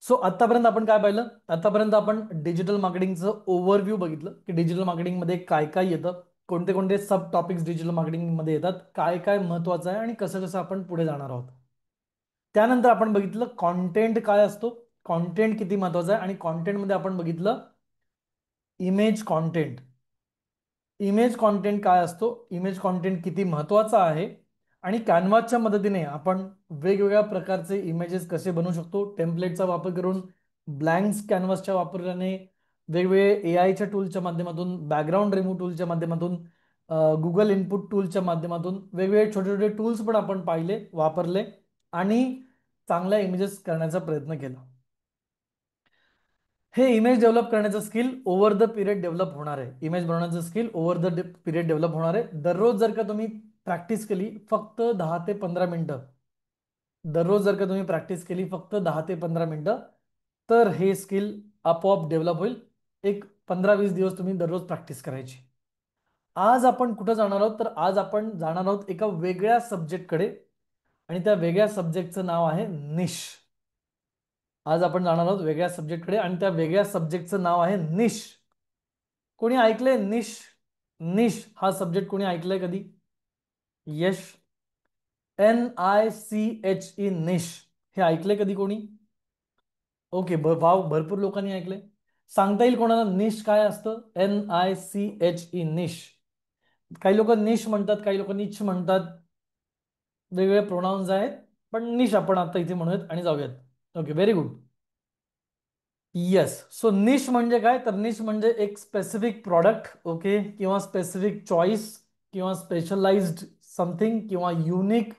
So आतापर्यंत आपण काय पाहिलं? आतापर्यंत आपण डिजिटल मार्केटिंगचं ओव्हरव्ह्यू बघितलं की डिजिटल मार्केटिंगमध्ये काय काय येतं, कोणते कोणते सब टॉपिक्स डिजिटल मार्केटिंगमध्ये येतात, काय काय महत्त्वाचं आहे आणि कसं कसं आपण पुढे जाणार आहोत. त्यानंतर आपण बघितलं कॉन्टेंट काय असतो, कॉन्टेंट किती महत्त्वाचं आहे आणि कॉन्टेंटमध्ये आपण बघितलं इमेज कॉन्टेंट. इमेज कॉन्टेंट काय असतो, इमेज कॉन्टेंट किती महत्त्वाचा आहे आणि कॅनव्हासच्या मदतीने आपण वेगवेगळ्या प्रकारचे इमेजेस कसे बनवू शकतो, टेम्पलेटचा वापर करून, ब्लँक्स कॅनव्हासच्या वापराने, वेगवेगळे AIच्या टूलच्या माध्यमातून, बॅकग्राऊंड रिमूव्ह टूलच्या माध्यमातून, गुगल इनपुट टूलच्या माध्यमातून वेगवेगळे छोटे छोटे टूल्स पण आपण पाहिले, वापरले आणि चांगल्या इमेजेस करण्याचा प्रयत्न केला. हे इमेज डेव्हलप करण्याचं skill over the period develop होणार आहे. इमेज बनवण्याचं skill over the period develop होणार आहे. दररोज जर का तुम्ही प्रॅक्टिस केली फक्त 10 ते 15 मिनिटं, दररोज जर का तुम्ही प्रॅक्टिस केली फक्त 10 ते 15 मिनिटं, तर हे स्किल आपोआप डेव्हलप होईल. एक 15-20 दिवस तुम्ही दररोज प्रॅक्टिस करायची. आज आपण कुठं जाणार आहोत? तर आज आपण जाणार आहोत एका वेगळ्या सब्जेक्टकडे आणि त्या वेगळ्या सब्जेक्टचं नाव आहे निश. आज आपण जाणार आहोत वेगळ्या सब्जेक्टकडे आणि त्या वेगळ्या सब्जेक्टचं नाव आहे निश. कोणी ऐकलंय निश? निश हा सब्जेक्ट कोणी ऐकलंय कधी? यश. NICHE निश हे ऐकलंय कधी कोणी? ओके, वाव, भरपूर लोकांनी ऐकलंय. सांगता येईल कोणाला निश काय असतं? NICHE निश. काही लोक निश म्हणतात, काही लोक निच म्हणतात, वेगवेगळे प्रोनाउन्स आहेत, पण निश आपण आता इथे म्हणूयात आणि जाऊयात. Okay, very good. Yes. So niche म्हणजे काय? तर निश म्हणजे एक स्पेसिफिक प्रॉडक्ट, ओके, किंवा स्पेसिफिक चॉईस किंवा स्पेशलाइज्ड समथिंग किंवा युनिक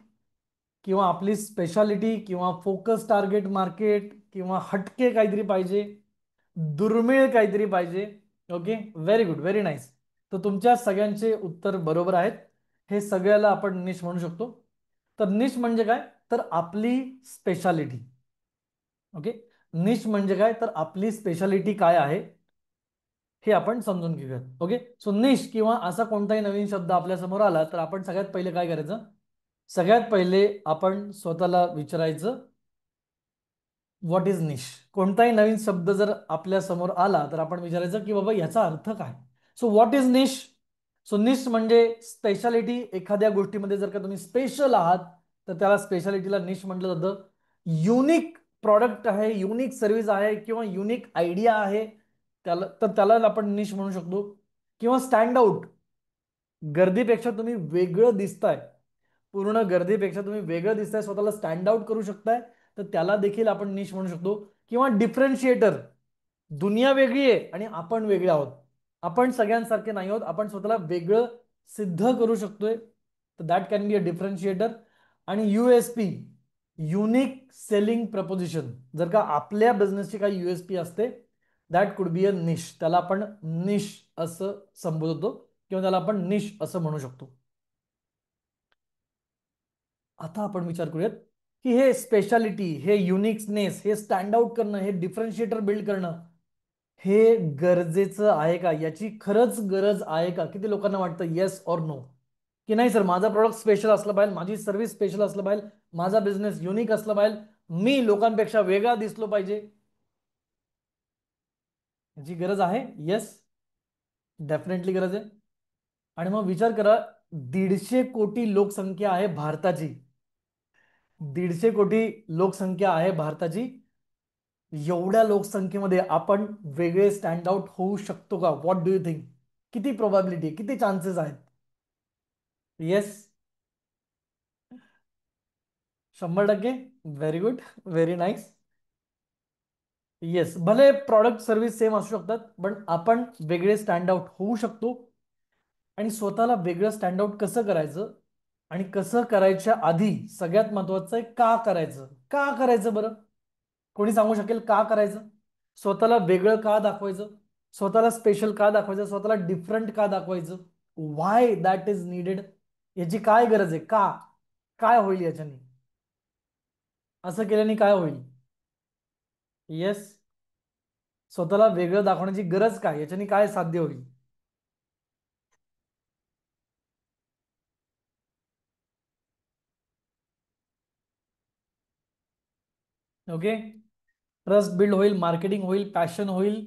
किंवा आपली स्पेशालिटी किंवा फोकस टार्गेट मार्केट किंवा हटके काहीतरी पाहिजे, दुर्मिळ काहीतरी पाहिजे. Okay, very good, very nice. तर तुमच्या सगळ्यांचे उत्तर बरोबर आहेत. हे सगळ्याला आपण निश म्हणू शकतो. तर निश म्हणजे काय? तर आपली स्पेशालिटी. ओके, निश म्हणजे काय? तर आपली स्पेशालिटी काय आहे हे आपण समजून घेऊयात. ओके, सो निश किंवा असा कोणताही नवीन शब्द आपल्या समोर आला तर आपण सगळ्यात पहिले काय करायचं? सगळ्यात पहिले आपण स्वतःला विचारायचं, व्हॉट इज निश. कोणताही नवीन शब्द जर आपल्या समोर आला तर आपण विचारायचं की बाबा याचा अर्थ काय. So what is niche? So niche म्हणजे स्पेशालिटी. एखाद्या गोष्टीमध्ये जर का तुम्ही स्पेशल आहात तर त्याला स्पेशालिटीला निश म्हटलं जातं. युनिक प्रॉडक्ट आहे, युनिक सर्व्हिस आहे किंवा युनिक आयडिया आहे, त्याला आपण निश म्हणू शकतो. किंवा स्टँड आउट, गर्दीपेक्षा तुम्ही वेगळं दिसताय, पूर्ण गर्दीपेक्षा तुम्ही वेगळं दिसताय, स्वतःला स्टँड आउट करू शकताय, तर त्याला देखील आपण निश म्हणू शकतो. किंवा डिफरन्शिएटर, दुनिया वेगळी आहे आणि आपण वेगळे आहोत, आपण सगळ्यांसारखे नाही आहोत, आपण स्वतःला वेगळं सिद्ध करू शकतोय, तर दॅट कॅन बी अ डिफरन्शिएटर. आणि USP, युनिक सेलिंग प्रपोजिशन, जर का आपल्या बिझनेसची काही USP असते, दॅट कुड बी अ निश, त्याला आपण निश असं संबोधतो किंवा त्याला आपण निश असं म्हणू शकतो. आता आपण विचार करूयात की हे स्पेशालिटी, हे युनिकनेस, हे स्टँड आउट करणं, हे डिफरन्शिएटर बिल्ड करणं, हे गरजेचं आहे का? याची खरंच गरज आहे का? किती लोकांना वाटतं येस और नो, की नाही सर माझा प्रॉडक्ट स्पेशल असलं पाहिजे, माझी सर्व्हिस स्पेशल असलं पाहिजे, माझा बिझनेस युनिक असला पाहिजे, मी लोकांपेक्षा वेगळा दिसलो पाहिजे. याची गरज आहे? येस, डेफिनेटली गरज आहे. आणि मग विचार करा, 150 कोटी लोकसंख्या आहे भारताची. 150 कोटी लोकसंख्या आहे भारताची. एवढ्या लोकसंख्येमध्ये आपण वेगळे स्टँड आउट होऊ शकतो का? What do you think? किती प्रोबॅबिलिटी, किती चान्सेस आहेत? Yes, 100%. Very good, very nice. Yes, भले प्रॉडक्ट सर्व्हिस सेम असू शकतात पण आपण वेगळे स्टँड आउट होऊ शकतो. आणि स्वतःला वेगळं स्टँड आउट कसं करायचं आणि कसं करायच्या आधी सगळ्यात महत्वाचं आहे का करायचं. का करायचं बरं? कोणी सांगू शकेल का करायचं? स्वतःला वेगळं का दाखवायचं? स्वतःला स्पेशल का दाखवायचं? स्वतःला डिफरंट का दाखवायचं? व्हाय दॅट इज नीडेड? याची काय गरज आहे? का? काय होईल याच्याने? असं केल्याने काय होईल? येस, स्वतःला वेगळं दाखवण्याची गरज काय? याच्याने काय साध्य होईल? ओके, ट्रस्ट बिल्ड होईल, मार्केटिंग होईल, पॅशन होईल.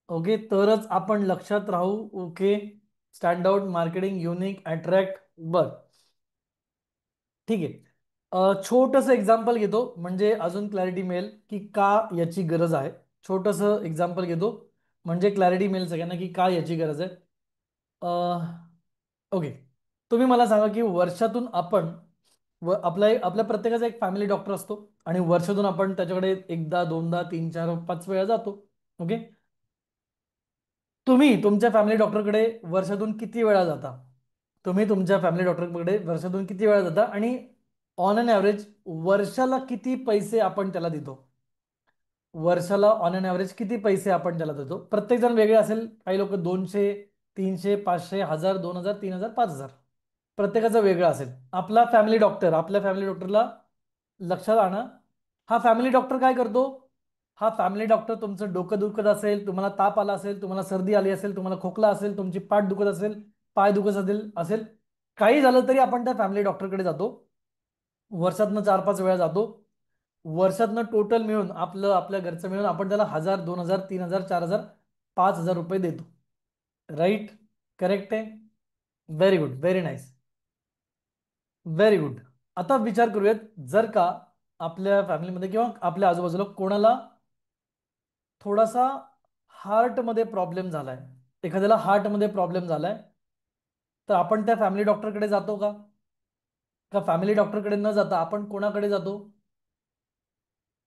ओके, तरच आपण लक्षात राहू. Okay, stand out, marketing, unique, attract. बर, ठीक आहे. छोटंसं एक्झाम्पल घेतो म्हणजे अजून क्लॅरिटी मिळेल की का याची गरज आहे. छोटंसं एक्झाम्पल घेतो म्हणजे क्लॅरिटी मिळेल सगळ्यांना की का याची गरज आहे. ओके, तुम्ही मला सांगा की वर्षातून आपण आपल्या आपल्या प्रत्येकाचा एक फॅमिली डॉक्टर असतो आणि वर्षातून आपण त्याच्याकडे एकदा, दोनदा, तीन, चार, पाच वेळा जातो. ओके, तुम्ही तुमच्या फॅमिली डॉक्टरकडे वर्षातून किती वेळा जाता? तुम्ही तुमच्या फॅमिली डॉक्टरकडे वर्षातून किती वेळा जाता आणि ऑन अन ॲव्हरेज वर्षाला किती पैसे आपण त्याला देतो? वर्षाला ऑन अन ॲव्हरेज किती पैसे आपण त्याला देतो? प्रत्येक जण वेगळे असेल. काही लोक 200, 300, 500, 1000, 2000, 3000, 5000, प्रत्येकाचं वेगळं असेल. आपल्या फॅमिली डॉक्टरला लक्षात आणा. हा फॅमिली डॉक्टर काय करतो? हा फॅमिली डॉक्टर तुमचं डोकं दुखत असेल, तुम्हाला ताप आला असेल, तुम्हाला सर्दी आली असेल, तुम्हाला खोकला असेल, तुमची पाठ दुखत असेल, पाय दुखत असेल, काही झालं तरी आपण त्या फॅमिली डॉक्टरकडे जातो. वर्षातनं 4-5 वेळा जातो. वर्षातनं टोटल मिळून आपल्या घरचं मिळून आपण त्याला 1000, 2000, 3000, 4000, 5000 रुपये देतो. राईट? करेक्ट आहे? Very good, very nice, very good. आता विचार करूयात, जर का आपल्या फॅमिलीमध्ये किंवा आपल्या आजूबाजूला कोणाला थोडासा हार्टमध्ये प्रॉब्लेम झालाय, एखाद्याला हार्टमध्ये प्रॉब्लेम झालाय, तर आपण त्या फॅमिली डॉक्टरकडे जातो का? का फॅमिली डॉक्टरकडे न जाता आपण कोणाकडे जातो?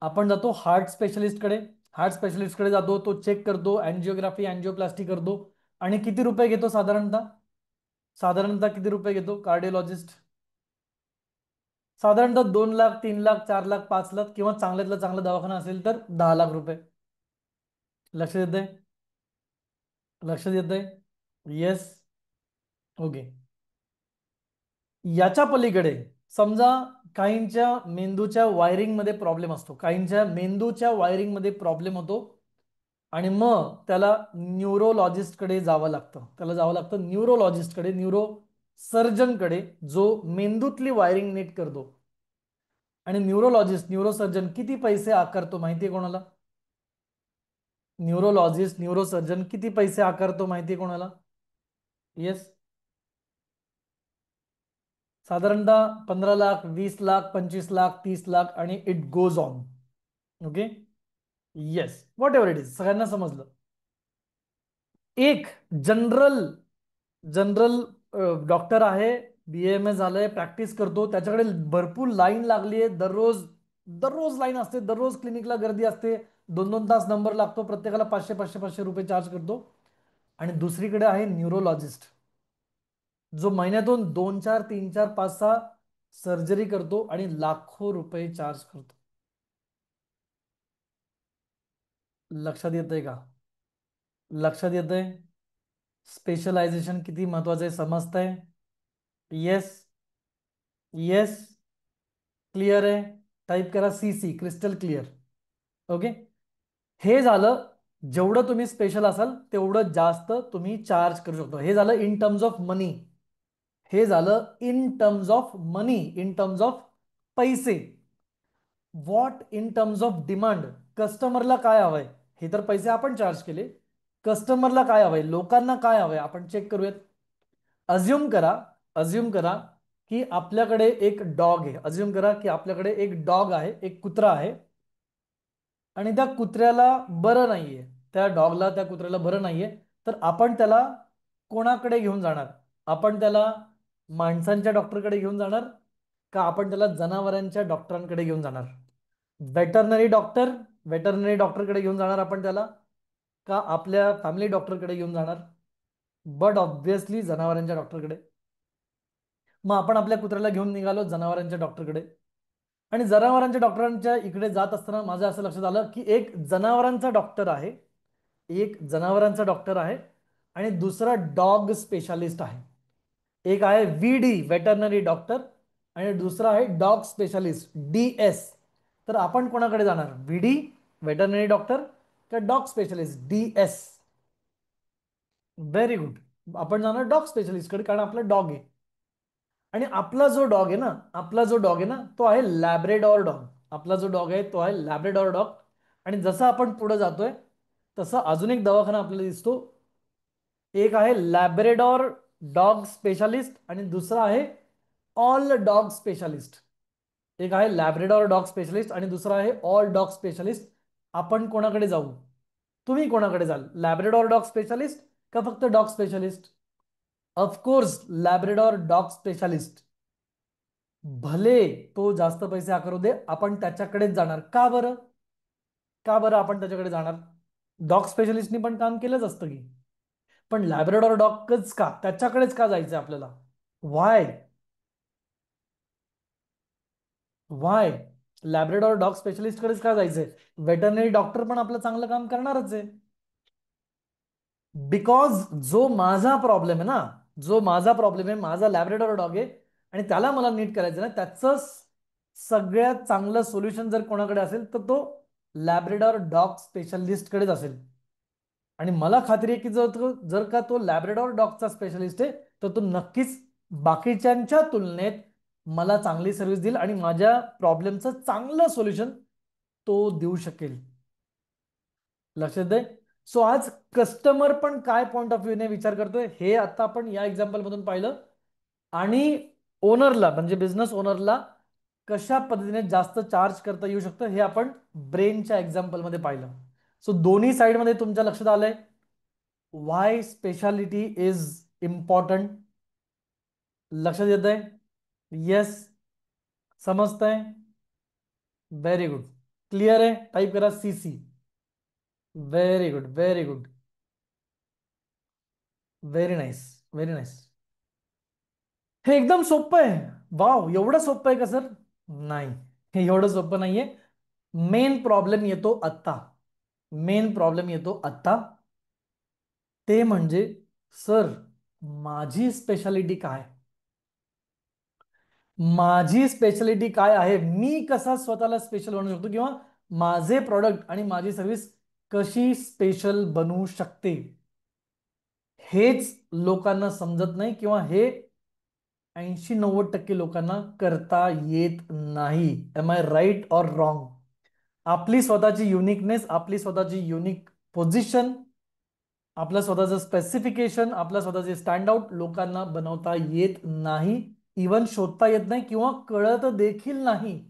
आपण जातो हार्ट स्पेशलिस्टकडे. हार्ट स्पेशलिस्टकडे जातो, तो चेक करतो, अँजिओग्राफी, अँजिओप्लास्टी करतो. आणि किती रुपये घेतो साधारणतः? साधारणतः किती रुपये घेतो कार्डिओलॉजिस्ट? साधारणतः 2 लाख, 3 लाख, 4 लाख, 5 लाख, किंवा चांगल्यातला चांगला दवाखाना असेल तर 10 लाख रुपये. लक्ष देत आहे? लक्ष देत आहे? येस. ओके, याच्या पलीकडे समजा काहींच्या मेंदूच्या वायरिंगमध्ये प्रॉब्लेम असतो, काहींच्या मेंदूच्या वायरिंगमध्ये प्रॉब्लेम होतो आणि मग त्याला न्यूरोलॉजिस्टकडे जावं लागतं. त्याला जावं लागतं न्यूरोलॉजिस्टकडे, न्यूरो सर्जनकडे, जो मेंदूतली वायरिंग नीट करतो. आणि न्यूरोसर्जन किती पैसे आकारतो माहिती आहे कोणाला? न्यूरोसर्जन किती पैसे आकारतो माहिती आहे कोणाला? येस. साधारणतः 15 लाख, 20 लाख, 25 लाख, 30 लाख आणि it goes on. Okay, yes, what ever it is, सगळ्यांना समजलं. एक जनरल जनरल डॉक्टर आहे, BAMS झालंय, प्रॅक्टिस करतो, त्याच्याकडे भरपूर लाईन लागली आहे, दररोज दररोज लाईन असते, दररोज क्लिनिकला गर्दी असते, 2-2 तास नंबर लागतो, प्रत्येकाला 500-500-500 रुपये चार्ज करतो. आणि दुसरीकडे आहे न्यूरोलॉजिस्ट, जो महिन्यातून 2-4, 3-4, 5-6 सर्जरी करतो आणि लाखो रुपये चार्ज करतो. लक्षात येतंय का? लक्षात येतंय? स्पेशलायझेशन किती महत्वाचं आहे समजतंय? येस. येस. क्लिअर आहे? टाईप करा CC, क्रिस्टल क्लिअर. ओके, हे झालं. जेवढं तुम्ही स्पेशल असाल तेवढं जास्त तुम्ही चार्ज करू शकतो. हे झालं इन टर्म्स ऑफ मनी. हे झालं in terms of money, in terms of पैसे. What in terms of demand? कस्टमरला काय हवंय? हे तर पैसे आपण चार्ज केले. कस्टमरला काय हवंय, लोकांना काय हवंय, आपण चेक करूयात. अज्युम करा की आपल्याकडे एक डॉग आहे. अज्युम करा की आपल्याकडे एक डॉग आहे, एक कुत्रा आहे, आणि त्या कुत्र्याला बरं नाहीये. त्या कुत्र्याला बरं नाहीये. तर आपण त्याला कोणाकडे घेऊन जाणार? आपण त्याला माणसांच्या डॉक्टरकडे घेऊन जाणार का आपण त्याला जनावरांच्या डॉक्टरांकडे घेऊन जाणार? वेटरनरी डॉक्टर, वेटरनरी डॉक्टरकडे घेऊन जाणार आपण त्याला, का आपल्या फॅमिली डॉक्टरकडे घेऊन जाणार? बट ऑब्व्हियसली जनावरांच्या डॉक्टरकडे. मग आपण आपल्या कुत्र्याला घेऊन निघालो जनावरांच्या डॉक्टरकडे. आणि जनावरांच्या डॉक्टरांच्या इकडे जात असताना माझं असं लक्षात आलं की एक जनावरांचा डॉक्टर आहे, एक जनावरांचा डॉक्टर आहे, आणि दुसरा डॉग स्पेशालिस्ट आहे. एक आहे VD, वेटरनरी डॉक्टर, आणि दुसरा आहे डॉग स्पेशालिस्ट, DS. तर आपण कोणाकडे जाणार? VD, वेटरनरी डॉक्टर, का dog specialist, DS? Very good, आपण जाणार डॉग स्पेशलिस्टकडे, कारण आपला डॉग आहे. आणि आपला जो डॉग आहे ना तो आहे लॅब्रेडॉर डॉग. आपला जो डॉग आहे तो आहे लॅब्रेडॉर डॉग. आणि जसं आपण पुढे जातोय तसं अजून एक दवाखाना आपल्याला दिसतो. एक आहे लॅब्रेडॉर डॉग स्पेशालिस्ट आणि दुसरा आहे ऑल डॉग स्पेशालिस्ट. एक आहे लॅब्रेडॉर डॉग स्पेशलिस्ट आणि दुसरा आहे ऑल डॉग स्पेशलिस्ट. आपण कोणाकडे जाऊ? तुम्ही कोणाकडे जाल, लॅब्रेडॉर डॉग स्पेशालिस्ट का फक्त dog specialist? Of course Labrador dog specialist. भले तो जास्त पैसे आकारू दे, आपण त्याच्याकडेच जाणार. का बरं? का बरं आपण त्याच्याकडे जाणार? डॉग स्पेशलिस्टनी पण काम केलंच असतं की. पण लॅब्राडॉर डॉगच का, त्याच्याकडेच का जायचंय आपल्याला? व्हाय? व्हाय लॅब्राडॉर डॉग स्पेशलिस्टकडेच का जायचंय? वेटरनरी डॉक्टर पण आपलं चांगलं काम करणारच आहे. बिकॉज जो माझा प्रॉब्लेम आहे ना, जो माझा प्रॉब्लेम आहे, माझा लॅब्राडॉर डॉग आहे आणि त्याला मला नीट करायचं ना, त्याचं सगळ्यात चांगलं सोल्युशन जर कोणाकडे असेल तर तो लॅब्राडॉर डॉग स्पेशलिस्टकडेच असेल. आणि मला खात्री आहे की जर का तो लॅब्राडॉर डॉगचा स्पेशलिस्ट आहे तर तो नक्कीच बाकीच्यांच्या तुलनेत मला चांगली सर्व्हिस देईल आणि माझ्या प्रॉब्लेमचं चांगलं सोल्युशन तो देऊ शकेल. लक्षात दे. सो आज कस्टमर पण काय पॉइंट ऑफ व्ह्यूने विचार करतोय हे आता आपण या एक्झाम्पल मधून पाहिलं. आणि ओनरला म्हणजे बिझनेस ओनरला कशा पद्धतीने जास्त चार्ज करता येऊ शकतं हे आपण ब्रेनच्या एक्झाम्पल मध्ये पाहिलं. सो दोन्ही साइड मध्ये तुमच्या लक्षात आलंय व्हाय स्पेशालिटी इज इम्पॉर्टंट. लक्षात येत आहे? येस. समजतंय? Very good. क्लिअर आहे? टाईप करा CC. Very good, very good, very nice, very nice. हे एकदम सोपं आहे. वाव, एवढं सोपं आहे का सर? नाही, हे एवढं सोपं नाहीये. मेन प्रॉब्लेम येतो आत्ता. मेन प्रॉब्लेम येतो आत्ता. ते म्हणजे सर माझी स्पेशालिटी काय? माझी स्पेशालिटी काय आहे? मी कसा स्वतःला स्पेशल बनवू शकतो किंवा माझे प्रॉडक्ट आणि माझी सर्व्हिस कशी स्पेशल बनवू शकते? हेच लोकांना समजत नाही किंवा हे 80-90% लोकांना करता येत नाही. Am I right or wrong? आपली स्वतःची युनिकनेस, आपली स्वतःची युनिक पोझिशन, आपलं स्वतःचं स्पेसिफिकेशन, आपलं स्वतःचे स्टँड आउट लोकांना बनवता येत नाही. इवन शोधता येत नाही किंवा कळत देखील नाही.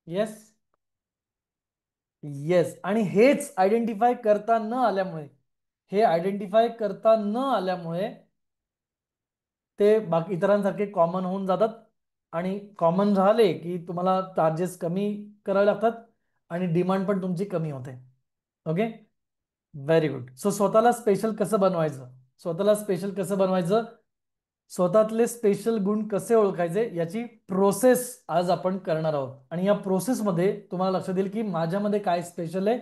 येस. येस. आणि हेच आयडेंटिफाय करता न आल्यामुळे, हे आयडेंटिफाय करता न आल्यामुळे ते बाकी इतरांसारखे कॉमन होऊन जातात. आणि कॉमन झाले की तुम्हाला चार्जेस कमी करावे लागतात आणि डिमांड पण तुमची कमी होते. ओके. Very good. सो स्वतःला स्पेशल कसं बनवायचं? स्वतःला स्पेशल कसं बनवायचं? स्वतःतले स्पेशल गुण कसे ओळखायचे याची प्रोसेस आज आपण करणार आहोत. आणि या प्रोसेसमध्ये तुम्हाला लक्षात येईल की माझ्यामध्ये काय स्पेशल आहे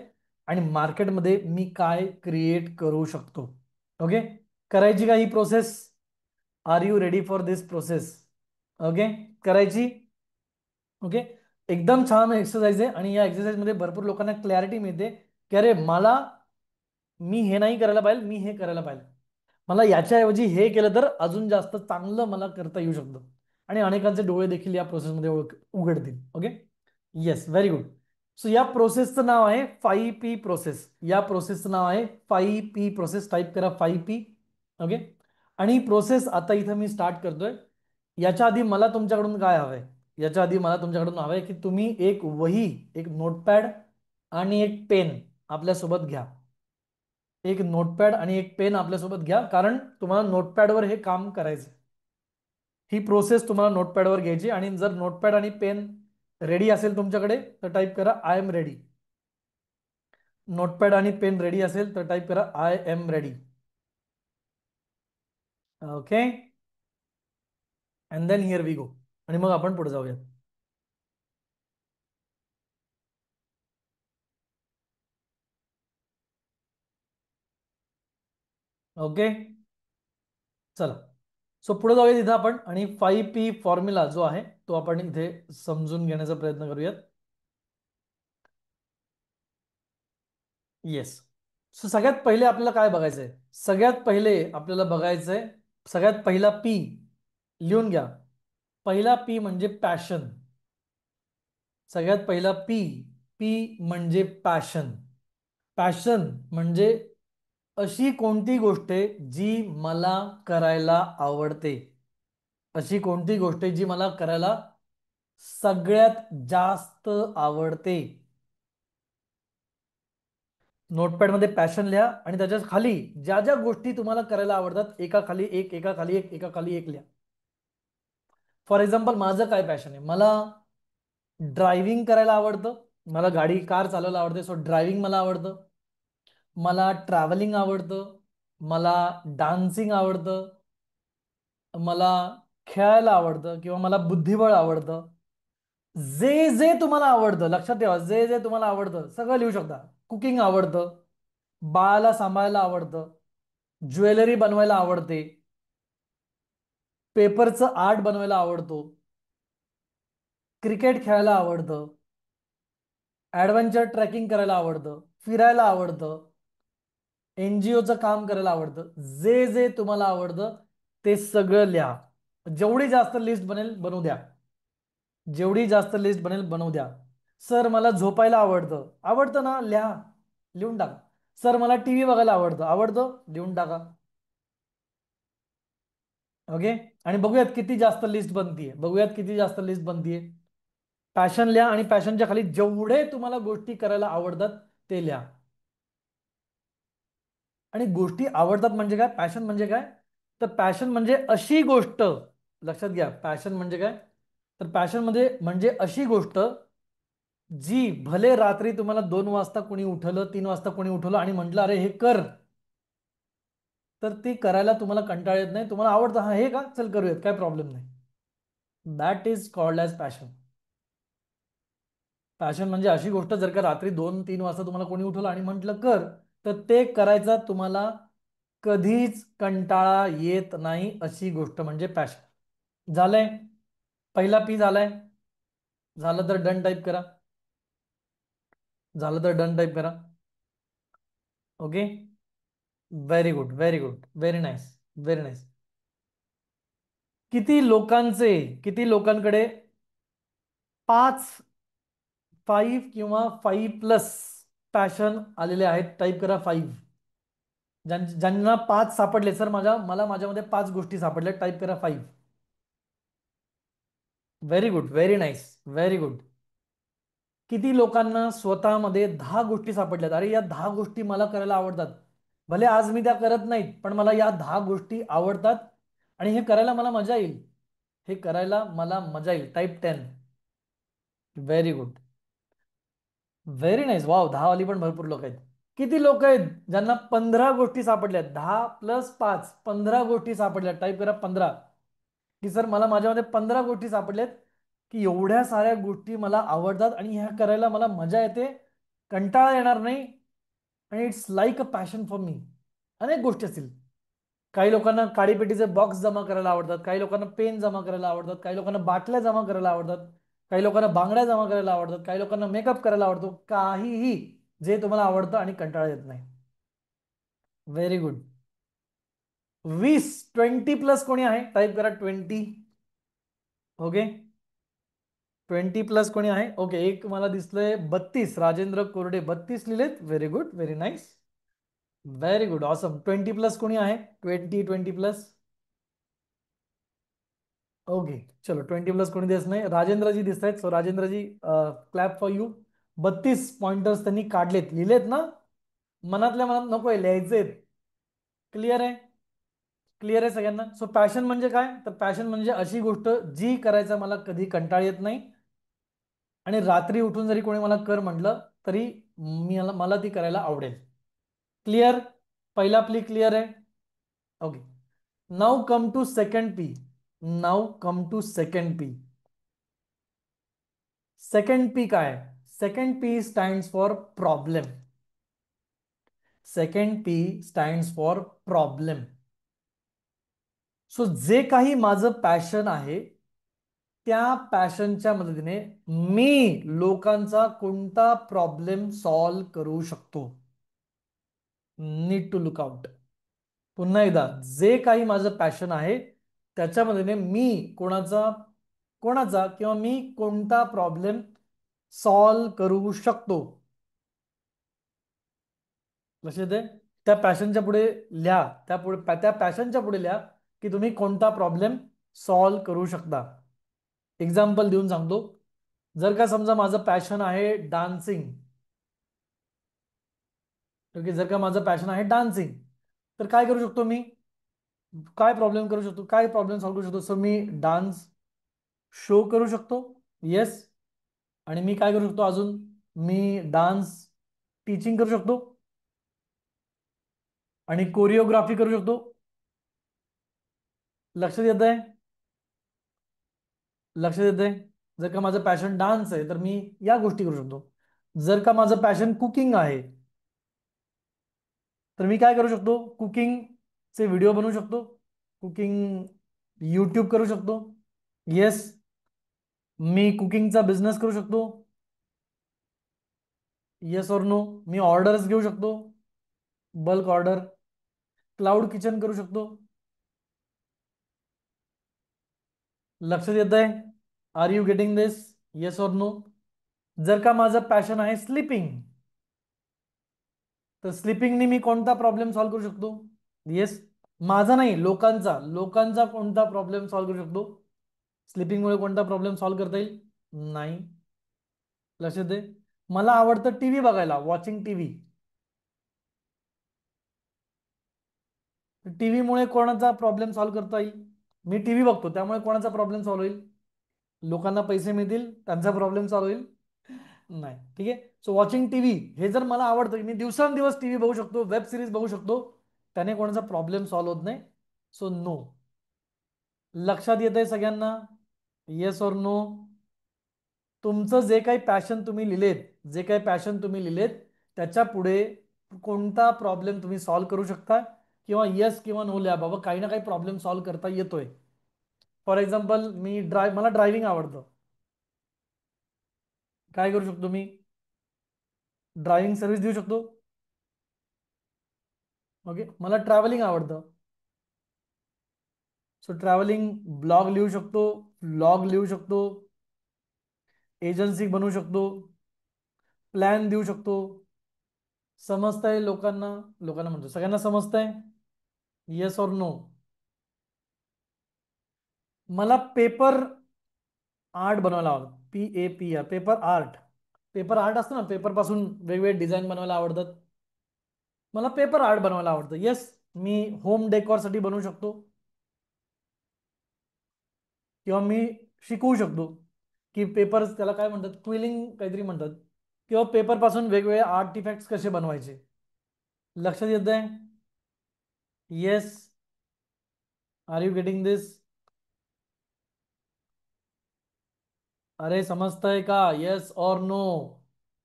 आणि मार्केटमध्ये मी काय क्रिएट करू शकतो. ओके. करायची का ही process? Are you ready for this process? Okay. करायची? ओके. एकदम छान एक्सरसाइज आहे आणि या एक्सरसाइज मध्ये भरपूर लोकांना क्लॅरिटी मिळते की अरे मला, मी हे नाही करायला पाहिजे, मी हे करायला पाहिजे. मला याच्याऐवजी हे केलं तर अजून जास्त चांगलं मला करता येऊ शकतं. आणि अनेकांचे डोळे देखील या प्रोसेसमध्ये उघडतील. Okay. Yes. Very good. So या प्रोसेसचं नाव आहे 5P प्रोसेस. या प्रोसेसचं नाव आहे 5P प्रोसेस. टाईप करा 5P. ओके. आणि प्रोसेस आता इथं मी स्टार्ट करतोय. याच्या आधी मला तुमच्याकडून काय हवंय? याच्या आधी मला तुमच्याकडून हवंय की तुम्ही एक वही, एक नोटपॅड आणि एक पेन आपल्यासोबत घ्या. एक नोटपॅड आणि एक पेन आपल्यासोबत घ्या, कारण तुम्हाला नोटपॅडवर हे काम करायचं. ही प्रोसेस तुम्हाला नोटपॅडवर घ्यायची आणि जर नोटपॅड आणि पेन रेडी असेल तुमच्याकडे तर टाईप करा आय एम रेडी. नोटपॅड आणि पेन रेडी असेल तर टाईप करा I am ready. Okay. And then here we go. आणि मग आपण पुढे जाऊया. ओके. चला. सो पुढे जाऊया तिथे आपण आणि 5P फॉर्म्युला जो आहे तो आपण इथे समजून घेण्याचा प्रयत्न करूयात. येस. सो सगळ्यात पहिले आपल्याला काय बघायचंय? सगळ्यात पहिले आपल्याला बघायचंय, सगळ्यात पहिला P लिहून घ्या. पहिला P म्हणजे पॅशन. सगळ्यात पहिला P. पी म्हणजे पॅशन. पॅशन म्हणजे अशी कोणती गोष्ट आहे जी मला करायला आवडते. अशी कोणती गोष्ट आहे जी मला करायला सगळ्यात जास्त आवडते. नोटपॅडमध्ये पॅशन लिहा आणि त्याच्या खाली ज्या ज्या गोष्टी तुम्हाला करायला आवडतात एका खाली एक, एका खाली एक, एका खाली एक लिहा. फॉर एक्झाम्पल माझं काय पॅशन आहे, मला ड्रायव्हिंग करायला आवडतं. मला गाडी कार चालवायला आवडते, सो ड्रायव्हिंग मला आवडतं. मला ट्रॅव्हलिंग आवडतं. मला डान्सिंग आवडतं. मला खेळायला आवडतं किंवा मला बुद्धिबळ आवडतं. जे जे तुम्हाला आवडतं, लक्षात ठेवा, जे जे तुम्हाला आवडतं सगळं लिहू शकता. कुकिंग आवडतं, बाळाला सांभाळायला आवडतं, ज्वेलरी बनवायला आवडते, पेपरचं आर्ट बनवायला आवडतो, क्रिकेट खेळायला आवडतं, ॲडव्हेंचर ट्रेकिंग करायला आवडतं, फिरायला आवडतं, NGOचं काम करायला आवडतं. जे जे तुम्हाला आवडतं ते सगळं लिहा. जेवढी जास्त लिस्ट बनेल बनवू द्या. जेवढी जास्त लिस्ट बनेल बनवू द्या. सर मला झोपायला आवडतं, आवडतं ना, लिहा, लिहून टाका. सर मला टीव्ही बघायला आवडतं, आवडतं, लिहून टाका. ओके. आणि बघूयात किती जास्त लिस्ट बनतीये, बघूयात किती जास्त लिस्ट बनतीये. पॅशन लिहा आणि पॅशनच्या खाली जेवढे तुम्हाला गोष्टी करायला आवडतात ते लिहा. आणि गोष्टी आवडतात म्हणजे काय, पॅशन म्हणजे काय, तर पॅशन म्हणजे अशी गोष्ट, लक्षात घ्या, पॅशन म्हणजे काय, तर पॅशन मध्ये म्हणजे अशी गोष्ट जी भले रात्री तुम्हाला 2 वाजता कोणी उठवलं, 3 वाजता कोणी उठवलं आणि म्हटलं अरे हे कर, तर ती करायला तुम्हाला कंटाळ येत नाही, तुम्हाला आवडतं, हा हे का, चल करूयात, काय प्रॉब्लेम नाही. That is called as passion. Passion म्हणजे अशी गोष्ट जर का रात्री 2-3 वाजता तुम्हाला कोणी उठवलं आणि म्हटलं कर, तर ते करायचा तुम्हाला कधीच कंटाळा येत नाही, अशी गोष्ट म्हणजे पॅशन. झालंय, पहिला पी झालाय. झालं तर डन टाईप करा. झालं तर डन टाईप करा. Okay. Very good, very good, very nice, very nice. किती लोकांकडे 5 किंवा 5+ पॅशन आलेले आहेत, टाईप करा 5. ज्यांना 5 सापडले, सर मला माझ्यामध्ये 5 गोष्टी सापडल्या, टाईप करा 5. Very good, very nice, very good. किती लोकांना स्वतःमध्ये 10 गोष्टी सापडल्यात, अरे या 10 गोष्टी मला करायला आवडतात, भले आज मी त्या करत नाहीत पण मला या 10 गोष्टी आवडतात आणि हे करायला मला मजा येईल, हे करायला मला मजा येईल, type 10. Very good, very nice. Wow, 10 वाली पण भरपूर लोक आहेत. किती लोक आहेत ज्यांना 15 गोष्टी सापडल्यात, 10 + 5, 15 गोष्टी सापडल्यात, टाईप करा 15. की सर मला माझ्यामध्ये 15 गोष्टी सापडल्यात की एवढ्या साऱ्या गोष्टी मला आवडतात आणि ह्या करायला मला मजा येते, कंटाळा येणार नाही, आणि it's like a passion for me. अनेक गोष्टी असतील. काही लोकांना काडीपेटीचे बॉक्स जमा करायला आवडतात, काही लोकांना पेन जमा करायला आवडतात, काही लोकांना बाटल्या जमा करायला आवडतात, काही लोकांना बांगड्या जमा करायला आवडतात, काही लोकांना मेकअप करायला आवडतो, काहीही जे तुम्हाला आवडतं आणि कंटाळा येत नाही. Very good. 20 कोणी आहे, टाईप करा 20. ओके. 20+ कोणी आहे, ओके. एक मला दिसलंय 32, राजेंद्र कोरडे 32 लिहिलेत, very good, very nice, very good, awesome. 20+ कोणी आहे, 20+. ओके, चलो 20+ कोणी दिसत नाही, राजेंद्रजी दिसत आहेत, so Rajendraji clap for you. 32 pointers त्यांनी काढलेत, लिहिलेत ना, मनातल्या मनात नकोय, लिहायचेत. क्लिअर आहे, क्लिअर आहे सगळ्यांना. सो पॅशन म्हणजे काय, तर पॅशन म्हणजे अशी गोष्ट जी करायचा मला कधी कंटाळ येत नाही आणि रात्री उठून जरी कोणी मला कर म्हटलं तरी मला ती करायला आवडेल. क्लिअर, पहिला प्ली क्लिअर आहे. Okay. Now come to second P. Now come to second P. Second P काय, second P stands for problem. Second P stands for problem. So जे काही माझं पॅशन आहे त्या पॅशनच्या मदतीने मी लोकांचा कोणता प्रॉब्लेम सॉल्व करू शकतो. Need to look out. पुन्हा एकदा, जे काही माझं पॅशन आहे त्याच्या मदतीने मी कोणाचा कोणाचा किंवा मी कोणता प्रॉब्लेम सॉल्व करू शकतो. लक्षात येते? त्या पॅशनच्या पुढे लिहा, त्या पॅशनच्या पुढे लिहा की तुम्ही कोणता प्रॉब्लेम सॉल्व करू शकता. एक्झाम्पल देऊन सांगतो. जर का समजा माझं पॅशन आहे डान्सिंग, ओके, जर का माझं पॅशन आहे डान्सिंग, तर काय करू शकतो मी? काय प्रॉब्लेम करू शकतो? काय प्रॉब्लेम सॉल्व करू शकतो? सो मी डान्स शो करू शकतो. येस. आणि मी काय करू शकतो अजून? मी डान्स टीचिंग करू शकतो आणि कोरिओग्राफी करू शकतो. लक्षात येत आहे? लक्षात येत आहे? जर का माझं पॅशन डान्स आहे तर मी या गोष्टी करू शकतो. जर का माझं पॅशन कुकिंग आहे तर मी काय करू शकतो? कुकिंगचे व्हिडिओ बनवू शकतो, कुकिंग यूट्यूब करू शकतो. येस. मी कुकिंगचा बिझनेस करू शकतो. Yes or no? Me orders घेऊ शकतो, बल्क ऑर्डर. क्लाउड किचन करू शकतो. लक्षात येत आहे? Are you getting this? Yes or no? जर का माझं पॅशन आहे स्लीपिंग, तर स्लीपिंगनी मी कोणता प्रॉब्लेम सॉल्व्ह करू शकतो? येस. माझा नाही, लोकांचा. लोकांचा कोणता प्रॉब्लेम सॉल्व्ह करू शकतो? स्लीपिंगमुळे कोणता प्रॉब्लेम सॉल्व्ह करता येईल? नाही. लक्षात दे. मला आवडतं टीव्ही बघायला, वॉचिंग टीव्ही. टीव्हीमुळे कोणाचा प्रॉब्लेम सॉल्व्ह करता येईल? मी टीव्ही बघतो त्यामुळे कोणाचा प्रॉब्लेम सॉल्व्ह होईल? लोकांना पैसे मिळतील, त्यांचा प्रॉब्लेम सॉल्व्ह होईल? नाही. ठीक आहे. सो वॉचिंग टीव्ही हे जर मला आवडतं की मी दिवसांदिवस टीव्ही बघू शकतो, वेब सिरीज बघू शकतो, त्याने कोणाचा प्रॉब्लेम सॉल्व्ह होत नाही. So no. लक्षात येत आहे सगळ्यांना? Yes or no? तुमचं जे काही पॅशन तुम्ही लिहिलेत, जे काही पॅशन तुम्ही लिहिलेत, त्याच्या पुढे कोणता प्रॉब्लेम तुम्ही सॉल्व्ह करू शकता, किंवा येस किंवा नो लिहा. बाबा काही ना काही प्रॉब्लेम सॉल्व्ह करता येतोय. फॉर एक्झाम्पल मला ड्रायव्हिंग आवडतं. काय करू शकतो मी? ड्रायव्हिंग सर्व्हिस देऊ शकतो. ओके. मला ट्रॅव्हलिंग आवडतं. सो ट्रॅव्हलिंग ब्लॉग लिहू शकतो, व्लॉग लिहू शकतो, एजन्सी बनवू शकतो, प्लॅन देऊ शकतो. समजतंय लोकांना? लोकांना म्हणतो सगळ्यांना समजतंय? Yes or no? मला पेपर आर्ट बनवायला आवडतं. PAPR, paper art. Paper art असतं ना, पेपर पासून वेगवेगळे डिझाईन बनवायला आवडतात. मला पेपर आर्ट बनवायला आवडतं. येस. मी होम डेकॉरसाठी बनवू शकतो, किंवा मी शिकवू शकतो की पेपर, त्याला काय म्हणतात, क्विलिंग काहीतरी म्हणतात, किंवा पेपर पासून वेगवेगळे आर्टिफॅक्ट्स कसे बनवायचे. लक्षात येत आहे? येस. आर यू गेटिंग दिस? अरे समजतंय का? Yes or no?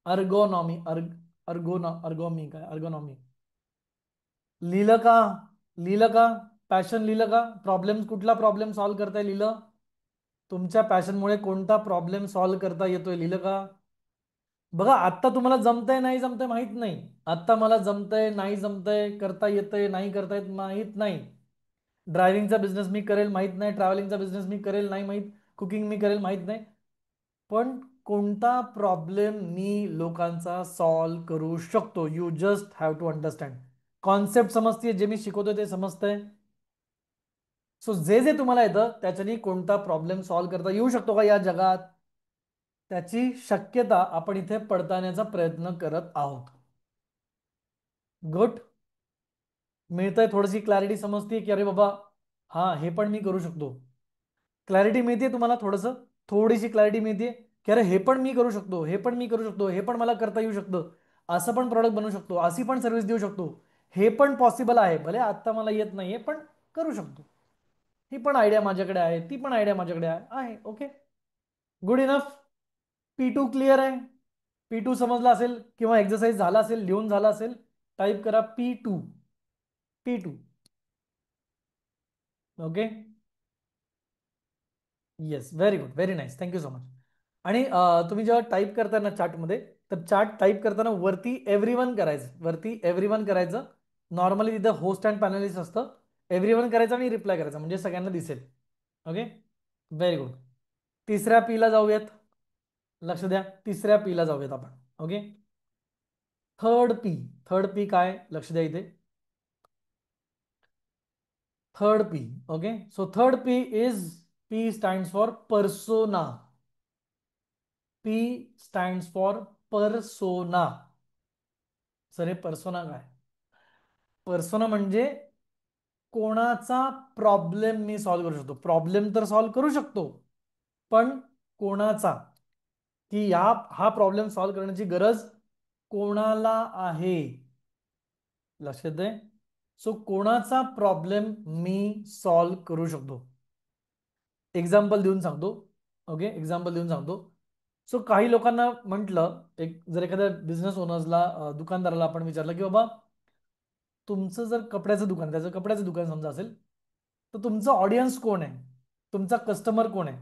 अर्गोनॉमी, अर्गोनॉमी काय, अर्गोनॉमी लिहिलं का? लिहिलं का? पॅशन लिहिलं का? प्रॉब्लेम, कुठला प्रॉब्लेम सॉल्व्ह करताय लिहिलं? तुमच्या पॅशनमुळे कोणता प्रॉब्लेम सॉल्व्ह करता येतोय लिहिलं का? बघा, आत्ता तुम्हाला जमतंय नाही जमतंय माहित नाही. आत्ता मला जमतंय नाही जमतंय, करता येतंय नाही करता येत माहित नाही. ड्रायव्हिंगचा बिझनेस मी करेल माहित नाही, ट्रॅव्हलिंगचा बिझनेस मी करेल नाही माहित, कुकिंग मी करेल माहित नाही. पण कोणता प्रॉब्लेम मी लोकांचा सॉल्व्ह करू शकतो? You just have to understand. Concept समजते, जे मी शिकवतोय ते समजतंय? सो जे जे तुम्हाला येतं त्याच्यानी कोणता प्रॉब्लेम सॉल्व्ह करता येऊ शकतो का या जगात, त्याची शक्यता आपण इथे पडताळण्याचा प्रयत्न करत आहोत. गुड. मिळतंय? थोडीशी क्लॅरिटी समजते की अरे बाबा, हा हे पण मी करू शकतो. क्लॅरिटी मिळते तुम्हाला? थोडीशी क्लॅरिटी मिळते की अरे हे पण मी करू शकतो, हे पण मी करू शकतो, हे पण मला करता येऊ शकतं, असं पण प्रॉडक्ट बनवू शकतो, अशी पण सर्व्हिस देऊ शकतो, हे पण पॉसिबल आहे. भले आत्ता मला येत नाहीये पण करू शकतो. ही पण आयडिया माझ्याकडे आहे, ती पण आयडिया माझ्याकडे आहे. Okay. Good enough. P2 clear आहे? P2 समजला असेल किंवा एक्सरसाइज झाला असेल, लिहून झाला असेल, टाईप करा P2. P2. Okay. Yes, very good, very nice, thank you so much. आणि तुम्ही जेव्हा टाईप करता ना चार्टमध्ये, तर चार्ट टाईप करताना वरती एव्हरीवन करायचं, वरती एव्हरीवन करायचं. नॉर्मली तिथं होस्ट अँड पॅनलिस्ट असतं, एव्हरीवन करायचं आणि रिप्लाय करायचा, म्हणजे सगळ्यांना दिसेल. ओके. Very good. तिसऱ्या P ला जाऊयात. लक्ष द्या, तिसऱ्या पी ला जाऊयात आपण. Okay, third P. Third P काय, लक्ष द्या इथे. Third P. Okay, so third P is, P stands for persona. P stands for persona. Sir हे पर्सोना काय? पर्सोना म्हणजे कोणाचा प्रॉब्लेम मी सॉल्व्ह करू शकतो. प्रॉब्लेम तर सॉल्व्ह करू शकतो, पण कोणाचा, की हा प्रॉब्लेम सॉल्व्ह करण्याची गरज कोणाला आहे. लक्षात दे. सो कोणाचा प्रॉब्लेम मी सॉल्व्ह करू शकतो. एक्झाम्पल देऊन सांगतो. ओके, एक्झाम्पल देऊन सांगतो. सो काही लोकांना म्हटलं, एक जर एखाद्या बिझनेस ओनर्सला, दुकानदाराला आपण विचारलं की बाबा, तुमचं जर कपड्याचं दुकान, त्याचं कपड्याचं दुकान समजा असेल, तर तुमचा ऑडियन्स कोण आहे, तुमचा कस्टमर कोण आहे,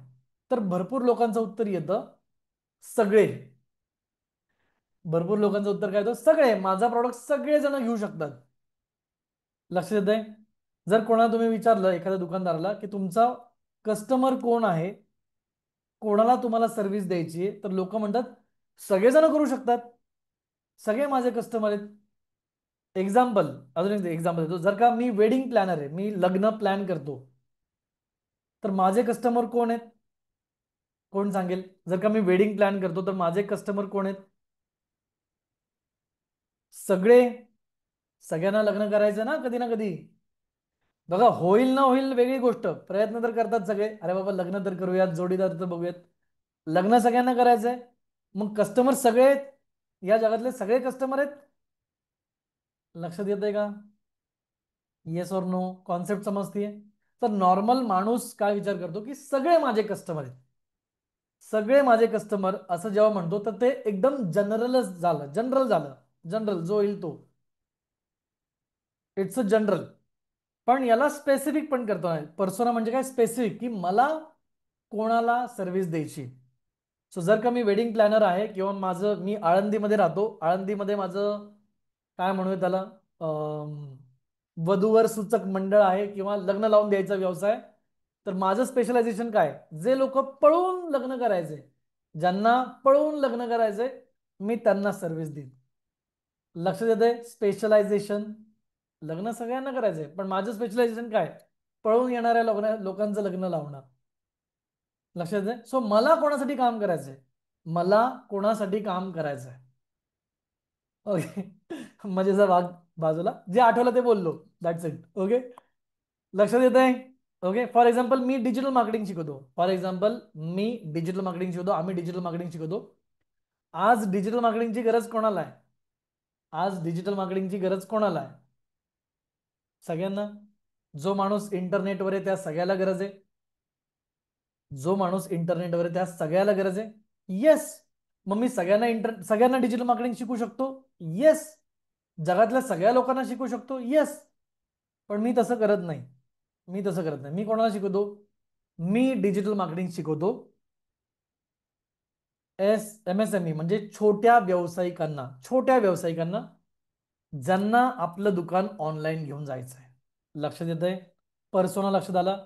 तर भरपूर लोकांचं उत्तर येतं सगळे. भरपूर लोकांचं उत्तर काय येतं, सगळे. माझा प्रॉडक्ट सगळेजण घेऊ शकतात. लक्ष देत आहे. जर कोणाला तुम्ही विचारलं, एखाद्या दुकानदाराला, की तुमचा कस्टमर कोण आहे, कोणाला तुम्हाला सर्व्हिस द्यायची आहे, तर लोक म्हणतात सगळेजण करू शकतात, सगळे माझे कस्टमर आहेत. एक्झाम्पल, अजून एक एक्झाम्पल देतो. जर का मी वेडिंग प्लॅनर आहे, मी लग्न प्लॅन करतो, तर माझे कस्टमर कोण आहेत? कोण सांगेल? जर का मी वेडिंग प्लॅन करतो, तर माझे कस्टमर कोण आहेत? सगळे. सगळ्यांना लग्न करायचं ना कधी ना कधी. बघा, होईल ना होईल वेगळी गोष्ट, प्रयत्न तर करतात सगळे. अरे बाबा, लग्न तर करूयात, जोडीदार तर बघूयात. लग्न सगळ्यांना करायचंय, मग कस्टमर सगळे आहेत, या जगातले सगळे कस्टमर आहेत. लक्षात येतंय का? Yes or no? कॉन्सेप्ट समजतीये? तर नॉर्मल माणूस काय विचार करतो, की सगळे माझे कस्टमर आहेत, सगळे माझे कस्टमर असं जेव्हा म्हणतो, तर ते एकदम जनरलच झालं, जनरल झालं. जनरल जो येईल तो, इट्स अ जनरल. पण याला स्पेसिफिक पण करतो आहे. पर्सोना म्हणजे काय? स्पेसिफिक, की मला कोणाला सर्व्हिस द्यायची. सो जर का मी वेडिंग प्लॅनर आहे, किंवा माझं, मी आळंदीमध्ये राहतो, आळंदीमध्ये माझं काय म्हणूया त्याला, वधूवर सूचक मंडळ आहे, किंवा लग्न लावून द्यायचा व्यवसाय, तर माझं स्पेशलायझेशन काय? जे लोक पळून लग्न करायचे, ज्यांना पळून लग्न करायचंय, मी त्यांना सर्व्हिस देईन. लक्ष देते? स्पेशलायझेशन. लग्न सगळ्यांना करायचंय, पण माझं स्पेशलायझेशन काय? पळून येणाऱ्या लोकांचं लग्न लावणं. लक्षात येते? सो मला कोणासाठी काम करायचंय? मला कोणासाठी काम करायचंय? ओके. मजेचा भाग बाजूला, जे आठवलं ते बोललो, दॅट्स इट. ओके, लक्षात येत आहे? ओके, फॉर एक्झाम्पल मी डिजिटल मार्केटिंग शिकवतो. फॉर एक्झाम्पल मी डिजिटल मार्केटिंग शिकवतो, आम्ही डिजिटल मार्केटिंग शिकवतो. आज डिजिटल मार्केटिंगची गरज कोणाला आहे? आज डिजिटल मार्केटिंगची गरज कोणाला आहे? सगळ्यांना. जो माणूस इंटरनेटवर आहे त्या सगळ्याला गरज आहे. जो माणूस इंटरनेटवर आहे त्या सगळ्याला गरज आहे. येस. मग मी सगळ्यांना डिजिटल मार्केटिंग शिकू शकतो. येस. जगातल्या सगळ्या लोकांना शिकू शकतो. येस. पण मी तसं करत नाही. मी कोणाला शिकवतो? मी डिजिटल मार्केटिंग शिकवतो MSME, म्हणजे छोट्या व्यावसायिकांना, ज्यांना आपलं दुकान ऑनलाईन घेऊन जायचं आहे. लक्षात येत आहे? पर्सोना लक्षात आला?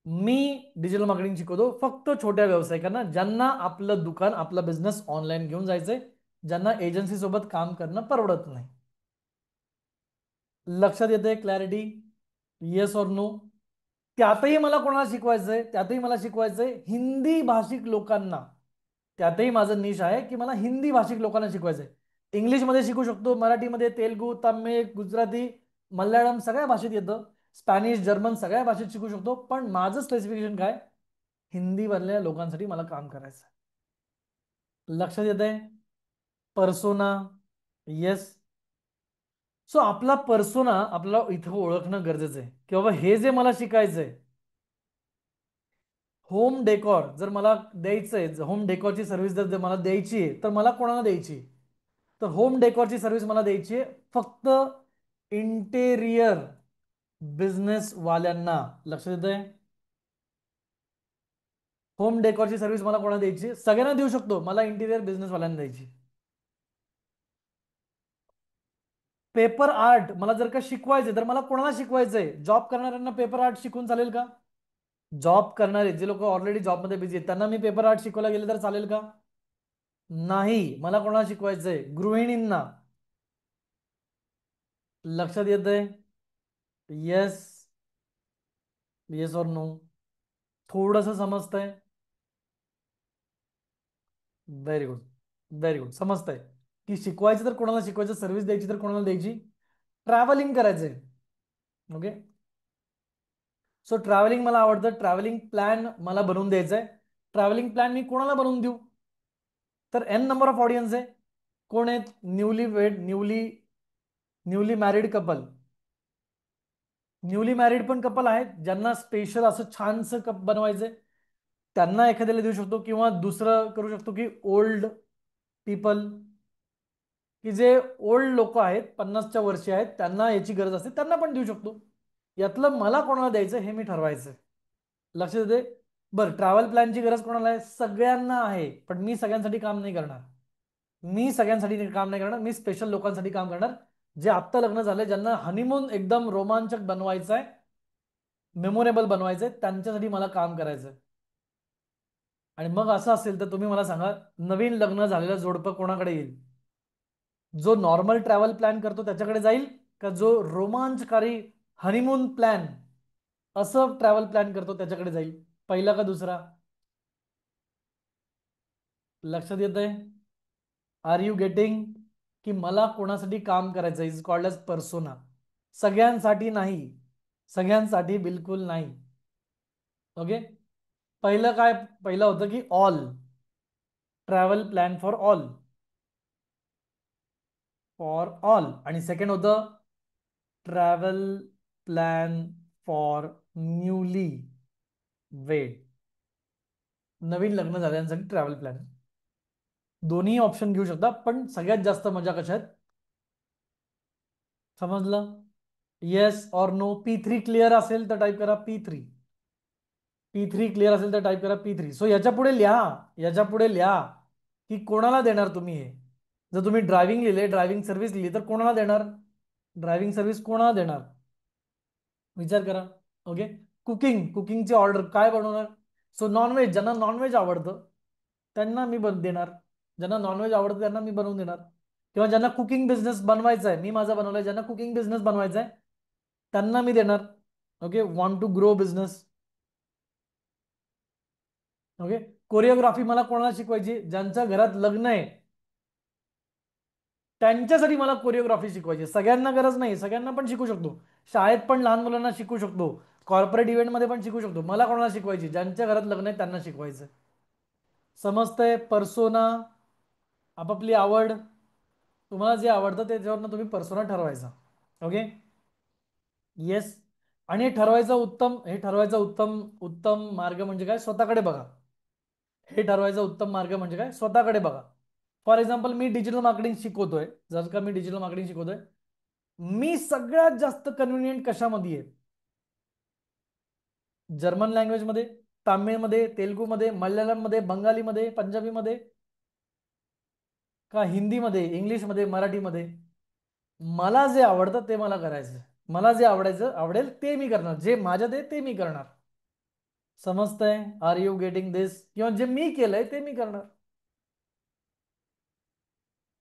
मी डिजिटल मार्केटिंग शिकवतो फक्त छोट्या व्यावसायिकांना, ज्यांना आपलं दुकान, आपला बिझनेस ऑनलाईन घेऊन जायचंय, ज्यांना एजन्सी सोबत काम करणं परवडत नाही. लक्षात येते? क्लॅरिटी? Yes or no? त्यातही मला कोणाला शिकवायचंय? त्यातही मला शिकवायचंय हिंदी भाषिक लोकांना. त्यातही माझं निश आहे, की मला हिंदी भाषिक लोकांना शिकवायचंय. इंग्लिशमध्ये शिकू शकतो, मराठीमध्ये, तेलुगू, तामिळ, गुजराती, मल्याळम सगळ्या भाषेत येतं. स्पॅनिश, जर्मन सगळ्या भाषेत शिकू शकतो. पण माझं स्पेसिफिकेशन काय? हिंदीमधल्या लोकांसाठी मला काम करायचं. लक्षात येत आहे? पर्सोना. येस. सो आपला पर्सोना आपला इथं ओळखणं गरजेचं आहे, की बाबा हे जे मला शिकायचंय, होम डेकॉर जर मला द्यायचंय, होम डेकॉरची सर्व्हिस जर मला द्यायची आहे, तर मला कोणाला द्यायची? तर होम डेकॉरची सर्व्हिस मला द्यायची आहे फक्त इंटेरियर बिझनेस वाल्यांना. लक्षात येत आहे? होम डेकॉरची सर्व्हिस मला कोणाला द्यायची? सगळ्यांना देऊ शकतो, मला इंटिरियर बिझनेस वाल्यांना द्यायची. पेपर आर्ट मला जर का शिकवायचे, तर मला कोणाला शिकवायचंय? जॉब करणाऱ्यांना पेपर आर्ट शिकून चालेल का? जॉब करणारे जे लोक ऑलरेडी जॉबमध्ये बिझी आहेत त्यांना मी पेपर आर्ट शिकवायला गेले तर चालेल का? नाही. मला कोणाला शिकवायचंय? गृहिणींना. लक्षात येतंय? येस. Yes or no? थोडस समजतंय? Very good. Very good. समजतंय की शिकवायचं तर कोणाला शिकवायचं, सर्व्हिस द्यायची तर कोणाला द्यायची? ट्रॅव्हलिंग करायचंय. ओके. सो ट्रॅव्हलिंग मला आवडतं. ट्रॅव्हलिंग प्लॅन मला बनवून द्यायचा आहे. ट्रॅव्हलिंग प्लॅन मी कोणाला बनवून देऊ? तर एन नंबर ऑफ ऑडियन्स आहे. कोण आहेत? Newly wed, newly married couple. Newly married पण कपल आहेत ज्यांना स्पेशल असं छानसं कप बनवायचंय. त्यांना एखाद्याला देऊ शकतो, किंवा दुसरं करू शकतो की ओल्ड पीपल, की जे ओल्ड लोक आहेत, 50च्या वर्षी आहेत, त्यांना याची गरज असते, त्यांना पण देऊ शकतो. यातलं मला कोणाला द्यायचं हे मी ठरवायचं. लक्षात येते? बरं, ट्रॅव्हल प्लॅनची गरज कोणाला आहे? सगळ्यांना आहे, पण मी सगळ्यांसाठी काम नाही करणार. मी सगळ्यांसाठी काम नाही करणार. मी स्पेशल लोकांसाठी काम करणार, जे आत्ता लग्न झालंय, ज्यांना हनीमून एकदम रोमांचक बनवायचं आहे, मेमोरेबल बनवायचं आहे, त्यांच्यासाठी मला काम करायचं. आणि मग असं असेल तर तुम्ही मला सांगा, नवीन लग्न झालेलं जोडपं कोणाकडे येईल? जो नॉर्मल ट्रॅव्हल प्लॅन करतो त्याच्याकडे जाईल, का जो रोमांचकारी हनीमून प्लॅन असं ट्रॅव्हल प्लॅन करतो त्याच्याकडे जाईल? पहिला का दुसरा? लक्षात येत आहे? Are you getting? की मला कोणासाठी काम करायचं इज कॉल्ड एज पर्सोना. सगळ्यांसाठी नाही. सगळ्यांसाठी बिलकुल नाही. ओके. पहिलं काय? पहिलं होतं की all, travel plan for all. For all. आणि सेकंड होतं travel plan for newly wed. नवीन लग्न झाल्यांसाठी ट्रॅव्हल प्लॅन. दोन्ही ऑप्शन घेऊ शकता, पण सगळ्यात जास्त मजा कशात? समजलं? Yes or no? P3 clear असेल तर टाईप करा P3. P3 क्लिअर असेल तर टाईप करा P3. सो याच्या पुढे लिहा, याच्या पुढे लिहा की कोणाला देणार तुम्ही हे. जर तुम्ही ड्रायव्हिंग लिहिले, ड्रायव्हिंग सर्व्हिस लिहिली, तर कोणाला देणार? ड्रायव्हिंग सर्व्हिस कोणाला देणार? विचार करा. ओके. कुकिंगची ऑर्डर काय बनवणार? सो नॉनव्हेज, ज्यांना नॉनव्हेज आवडतं त्यांना मी देणार. ज्यांना नॉनव्हेज आवडतं त्यांना मी बनवून देणार. किंवा ज्यांना कुकिंग बिझनेस बनवायचा आहे, मी माझा बनवलाय, ज्यांना कुकिंग बिझनेस बनवायचा आहे त्यांना मी देणार. Okay. Want to grow business. Okay. Choreography मला कोणाला शिकवायची? ज्यांच्या घरात लग्न आहे त्यांच्यासाठी मला कोरिओग्राफी शिकवायची. सगळ्यांना गरज नाही, सगळ्यांना पण शिकू शकतो. शाळेत पण लहान मुलांना शिकू शकतो, कॉर्पोरेट इव्हेंटमध्ये पण शिकू शकतो. मला कोणाला शिकवायची? ज्यांच्या घरात लग्न आहे त्यांना शिकवायचं. समजतंय? पर्सोना, आपापली आवड, तुम्हाला जे आवडतं त्याच्यावरनं तुम्ही पर्सोना ठरवायचा. ओके. येस. आणि हे ठरवायचा उत्तम उत्तम मार्ग म्हणजे काय? स्वतःकडे बघा. हे ठरवायचा उत्तम मार्ग म्हणजे काय? स्वतःकडे बघा. फॉर एक्झाम्पल, मी डिजिटल मार्केटिंग शिकवतोय. जर का मी डिजिटल मार्केटिंग शिकवतोय, मी सगळ्यात जास्त कन्व्हिनियंट कशामध्ये आहे? जर्मन लँग्वेजमध्ये, तामिळमध्ये, तेलुगूमध्ये, मल्याळममध्ये, बंगालीमध्ये, पंजाबीमध्ये, का हिंदीमध्ये, इंग्लिशमध्ये, मराठीमध्ये? मला जे आवडतं ते मला करायचं. मला जे आवडेल ते मी करणार. जे माझ्यात आहे ते मी करणार. समजतंय? आर यू गेटिंग दिस? किंवा जे मी केलंय ते मी करणार.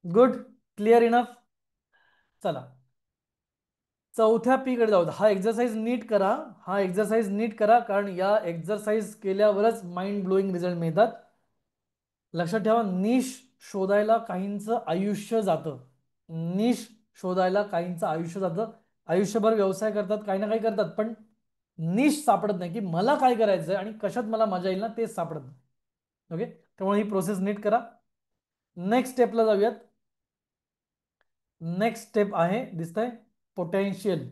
गुड. Clear enough? चला, चौथ्या पी कडे जाऊ. हा एक्सरसाइज नीट करा. हा एक्सरसाइज नीट करा, कारण या एक्सरसाइज केल्यावरच माइंड ब्लोईंग रिझल्ट मिळतात. लक्षात ठेवा, निश शोधायला काहींचं आयुष्य जातं. निश शोधायला काहींचं आयुष्य जातं. आयुष्यभर व्यवसाय करतात, काही ना काही करतात, पण निश सापडत नाही, की मला काय करायचंय आणि कशात मला मजा येईल ना, तेच सापडत नाही. ओके. त्यामुळे ही प्रोसेस नीट करा. नेक्स्ट स्टेपला जाऊयात. नेक्स्ट स्टेप आहे, दिसतंय, पोटेन्शियल.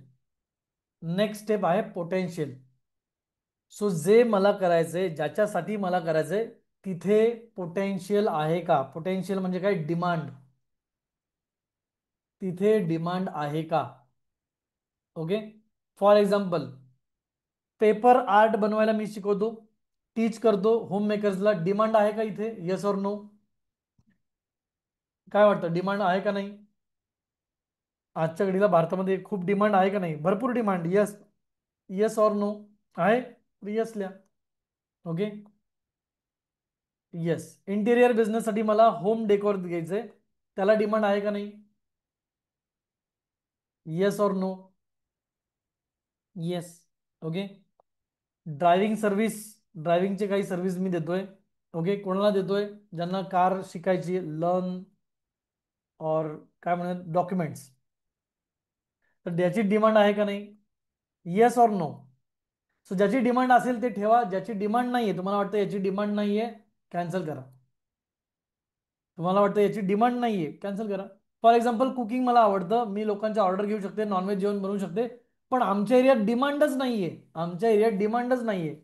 नेक्स्ट स्टेप आहे पोटेन्शियल. सो जे मला करायचंय, ज्याच्यासाठी मला करायचंय, तिथे पोटेन्शियल आहे का? पोटेन्शियल म्हणजे काय? डिमांड. तिथे डिमांड आहे का? Okay. For example, paper art बनवायला मी शिकवतो, टीच करतो होम मेकर्सला. डिमांड आहे का इथे? Yes or no? काय वाटतं, डिमांड आहे का नाही? आजच्या घडीला भारतामध्ये खूप डिमांड आहे का नाही? भरपूर demand. Yes. Yes or no? आहे. येस लिहा. ओके. येस. इंटिरियर बिझनेससाठी मला होम डेकोर घ्यायचंय, त्याला डिमांड आहे का नाही? Yes or no? Yes. Okay. Driving service, ड्रायव्हिंगचे काही सर्व्हिस मी देतोय. ओके. कोणाला देतोय? ज्यांना कार शिकायची, लर्न और काय म्हणतात डॉक्युमेंट्स, तर त्याची डिमांड आहे का नाही? Yes or no? सो ज्याची डिमांड असेल ते ठेवा, ज्याची डिमांड नाहीये, तुम्हाला वाटतं याची डिमांड नाहीये, कॅन्सल करा. तुम्हाला वाटतं याची डिमांड नाहीये, कॅन्सल करा. फॉर एक्झाम्पल कुकिंग मला आवडतं, मी लोकांच्या ऑर्डर घेऊ शकते, नॉनव्हेज जेवण बनवू शकते, पण आमच्या एरियात डिमांडच नाहीये, आमच्या एरियात डिमांडच नाहीये.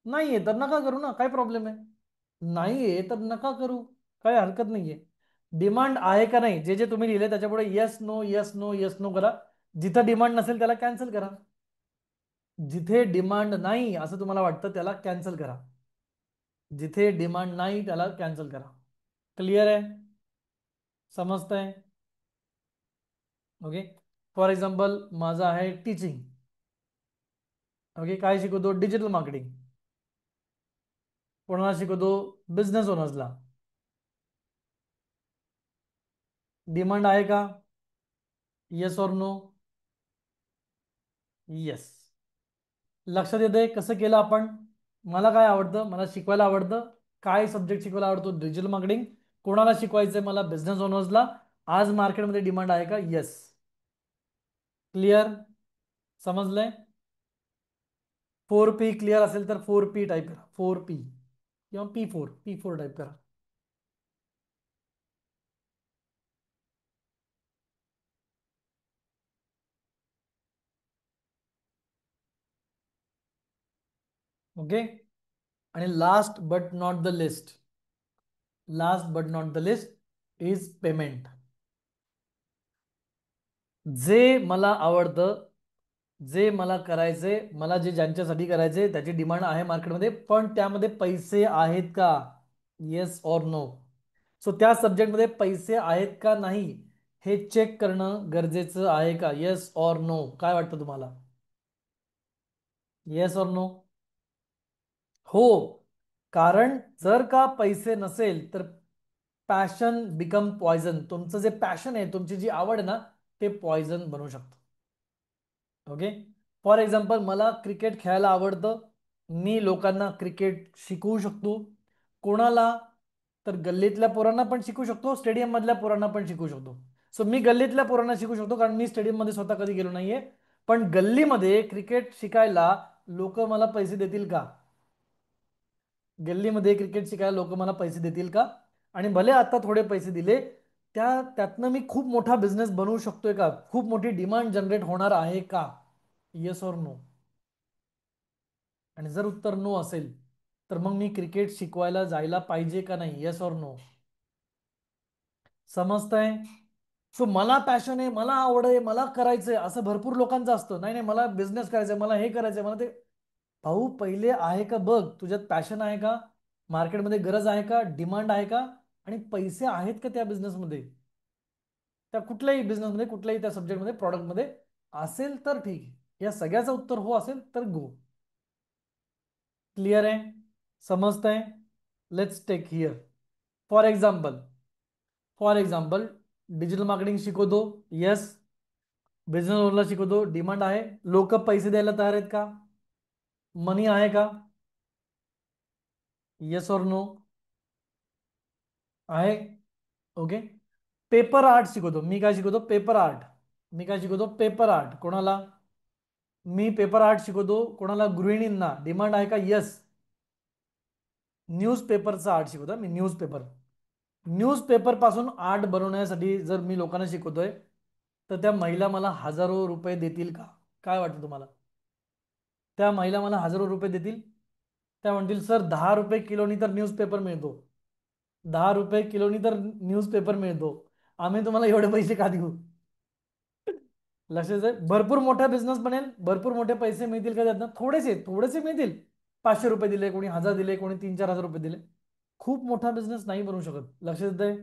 नाहीये तर नका करू ना, काय प्रॉब्लेम आहे? नाहीये तर नका करू, काय हरकत नाहीये. डिमांड आहे का नाही, जे जे तुम्ही लिहिले त्याच्यापुढे yes no yes no yes no करा. जिथं डिमांड नसेल त्याला कॅन्सल करा. जिथे डिमांड नाही असं तुम्हाला वाटतं त्याला कॅन्सल करा. जिथे डिमांड नाही त्याला कॅन्सल करा. क्लिअर आहे? समजतंय? ओके. फॉर एक्झाम्पल माझं आहे टीचिंग. ओके. काय शिकवतो? Digital marketing. कोणाला शिकवतो? बिझनेस ओनर्सला. डिमांड आहे का? Yes or no? येस. लक्षात येते कसं केलं आपण? मला काय आवडतं? मला शिकवायला आवडतं. काय सब्जेक्ट शिकवायला आवडतो? Digital marketing. कोणाला शिकवायचंय? मला बिझनेस ओनर्सला. आज मार्केटमध्ये डिमांड आहे का? येस. क्लिअर? समजलंय? 4P क्लिअर असेल तर 4P टाईप करा. 4P किंवा P4 टाईप करा. ओके. आणि last but not the list, last but not the list is payment. जे मला आवडतं, जे मला करायचे, मला जे ज्यांच्यासाठी करायचे त्याची डिमांड आहे मार्केटमध्ये, पण त्यामध्ये पैसे आहेत का? Yes or no? सो त्या सब्जेक्टमध्ये पैसे आहेत का नाही हे चेक करणं गरजेचं आहे का? Yes or no? काय वाटतं तुम्हाला? Yes or no? हो. कारण जर का पैसे नसेल तर पॅशन बिकम पॉइझन. तुमचं जे पॅशन आहे, तुमची जी आवड आहे ना, ते पॉइझन बनू शकतं. ओके. फॉर एक्झाम्पल मला क्रिकेट खेळायला आवडतं, मी लोकांना क्रिकेट शिकवू शकतो. कोणाला? तर गल्लीतल्या पोरांना पण शिकू शकतो, स्टेडियम मधल्या पोरांना पण शिकू शकतो. सो मी गल्लीतल्या पोरांना शिकू शकतो कारण मी स्टेडियम मध्ये स्वतः कधी गेलो नाहीये. पण गल्लीमध्ये क्रिकेट शिकायला लोक मला पैसे देतील का? गल्लीमध्ये क्रिकेट शिकायला लोक मला पैसे देतील का? आणि भले आता थोडे पैसे दिले, त्यातनं मी खूप मोठा बिझनेस बनवू शकतोय का? खूप मोठी डिमांड जनरेट होणार आहे का? Yes or no? आणि जर उत्तर नो असेल तर मग मी क्रिकेट शिकवायला जायला पाहिजे का नाही? Yes or no? समजतंय? सो मला पॅशन आहे, मला आवड आहे, मला करायचंय असं भरपूर लोकांचं असतं. नाही नाही, मला बिझनेस करायचंय, मला हे करायचंय, मला ते. भाऊ पहिले आहे का बघ, तुझ्यात पॅशन आहे का? मार्केटमध्ये गरज आहे का? डिमांड आहे का? आणि पैसे आहेत का त्या बिझनेसमध्ये? त्या कुठल्याही बिझनेसमध्ये, कुठल्याही त्या सब्जेक्टमध्ये, प्रॉडक्टमध्ये असेल तर ठीक आहे. या सगळ्याचं उत्तर हो असेल तर गो. क्लिअर आहे? समजतंय? Let's take here for example digital marketing शिकवतो. येस. बिझनेस ओनरला शिकवतो, डिमांड आहे. लोक पैसे द्यायला तयार आहेत का? मनी आहे का? Yes or no? आहे. ओके. पेपर आर्ट शिकवतो. मी काय शिकवतो? Paper art. मी काय शिकवतो? Paper art. कोणाला? मी पेपर आर्ट शिकवतो. कोणाला? गृहिणींना. डिमांड आहे का? येस. न्यूजपेपरचा आर्ट शिकवतो मी. न्यूजपेपर पासून आर्ट बनवण्यासाठी जर मी लोकांना शिकवतोय तर त्या महिला मला हजारो रुपये देतील का? काय वाटतं तुम्हाला? त्या महिला मला हजारो रुपये देतील? त्या म्हणतील सर 10 रुपये किलोनी तर न्यूजपेपर मिळतो, 10 रुपये किलोनी तर न्यूजपेपर मिळतो, आम्ही तुम्हाला एवढे पैसे का देऊ? लक्षात आहे? भरपूर मोठा बिझनेस बनेल, भरपूर मोठे पैसे मिळतील का त्यातनं? थोडेसे थोडेसे मिळतील. 500 रुपये दिले, कोणी 1000 दिले, कोणी 3-4 हजार रुपये दिले. खूप मोठा बिझनेस नाही बनवू शकत. लक्षात आहे?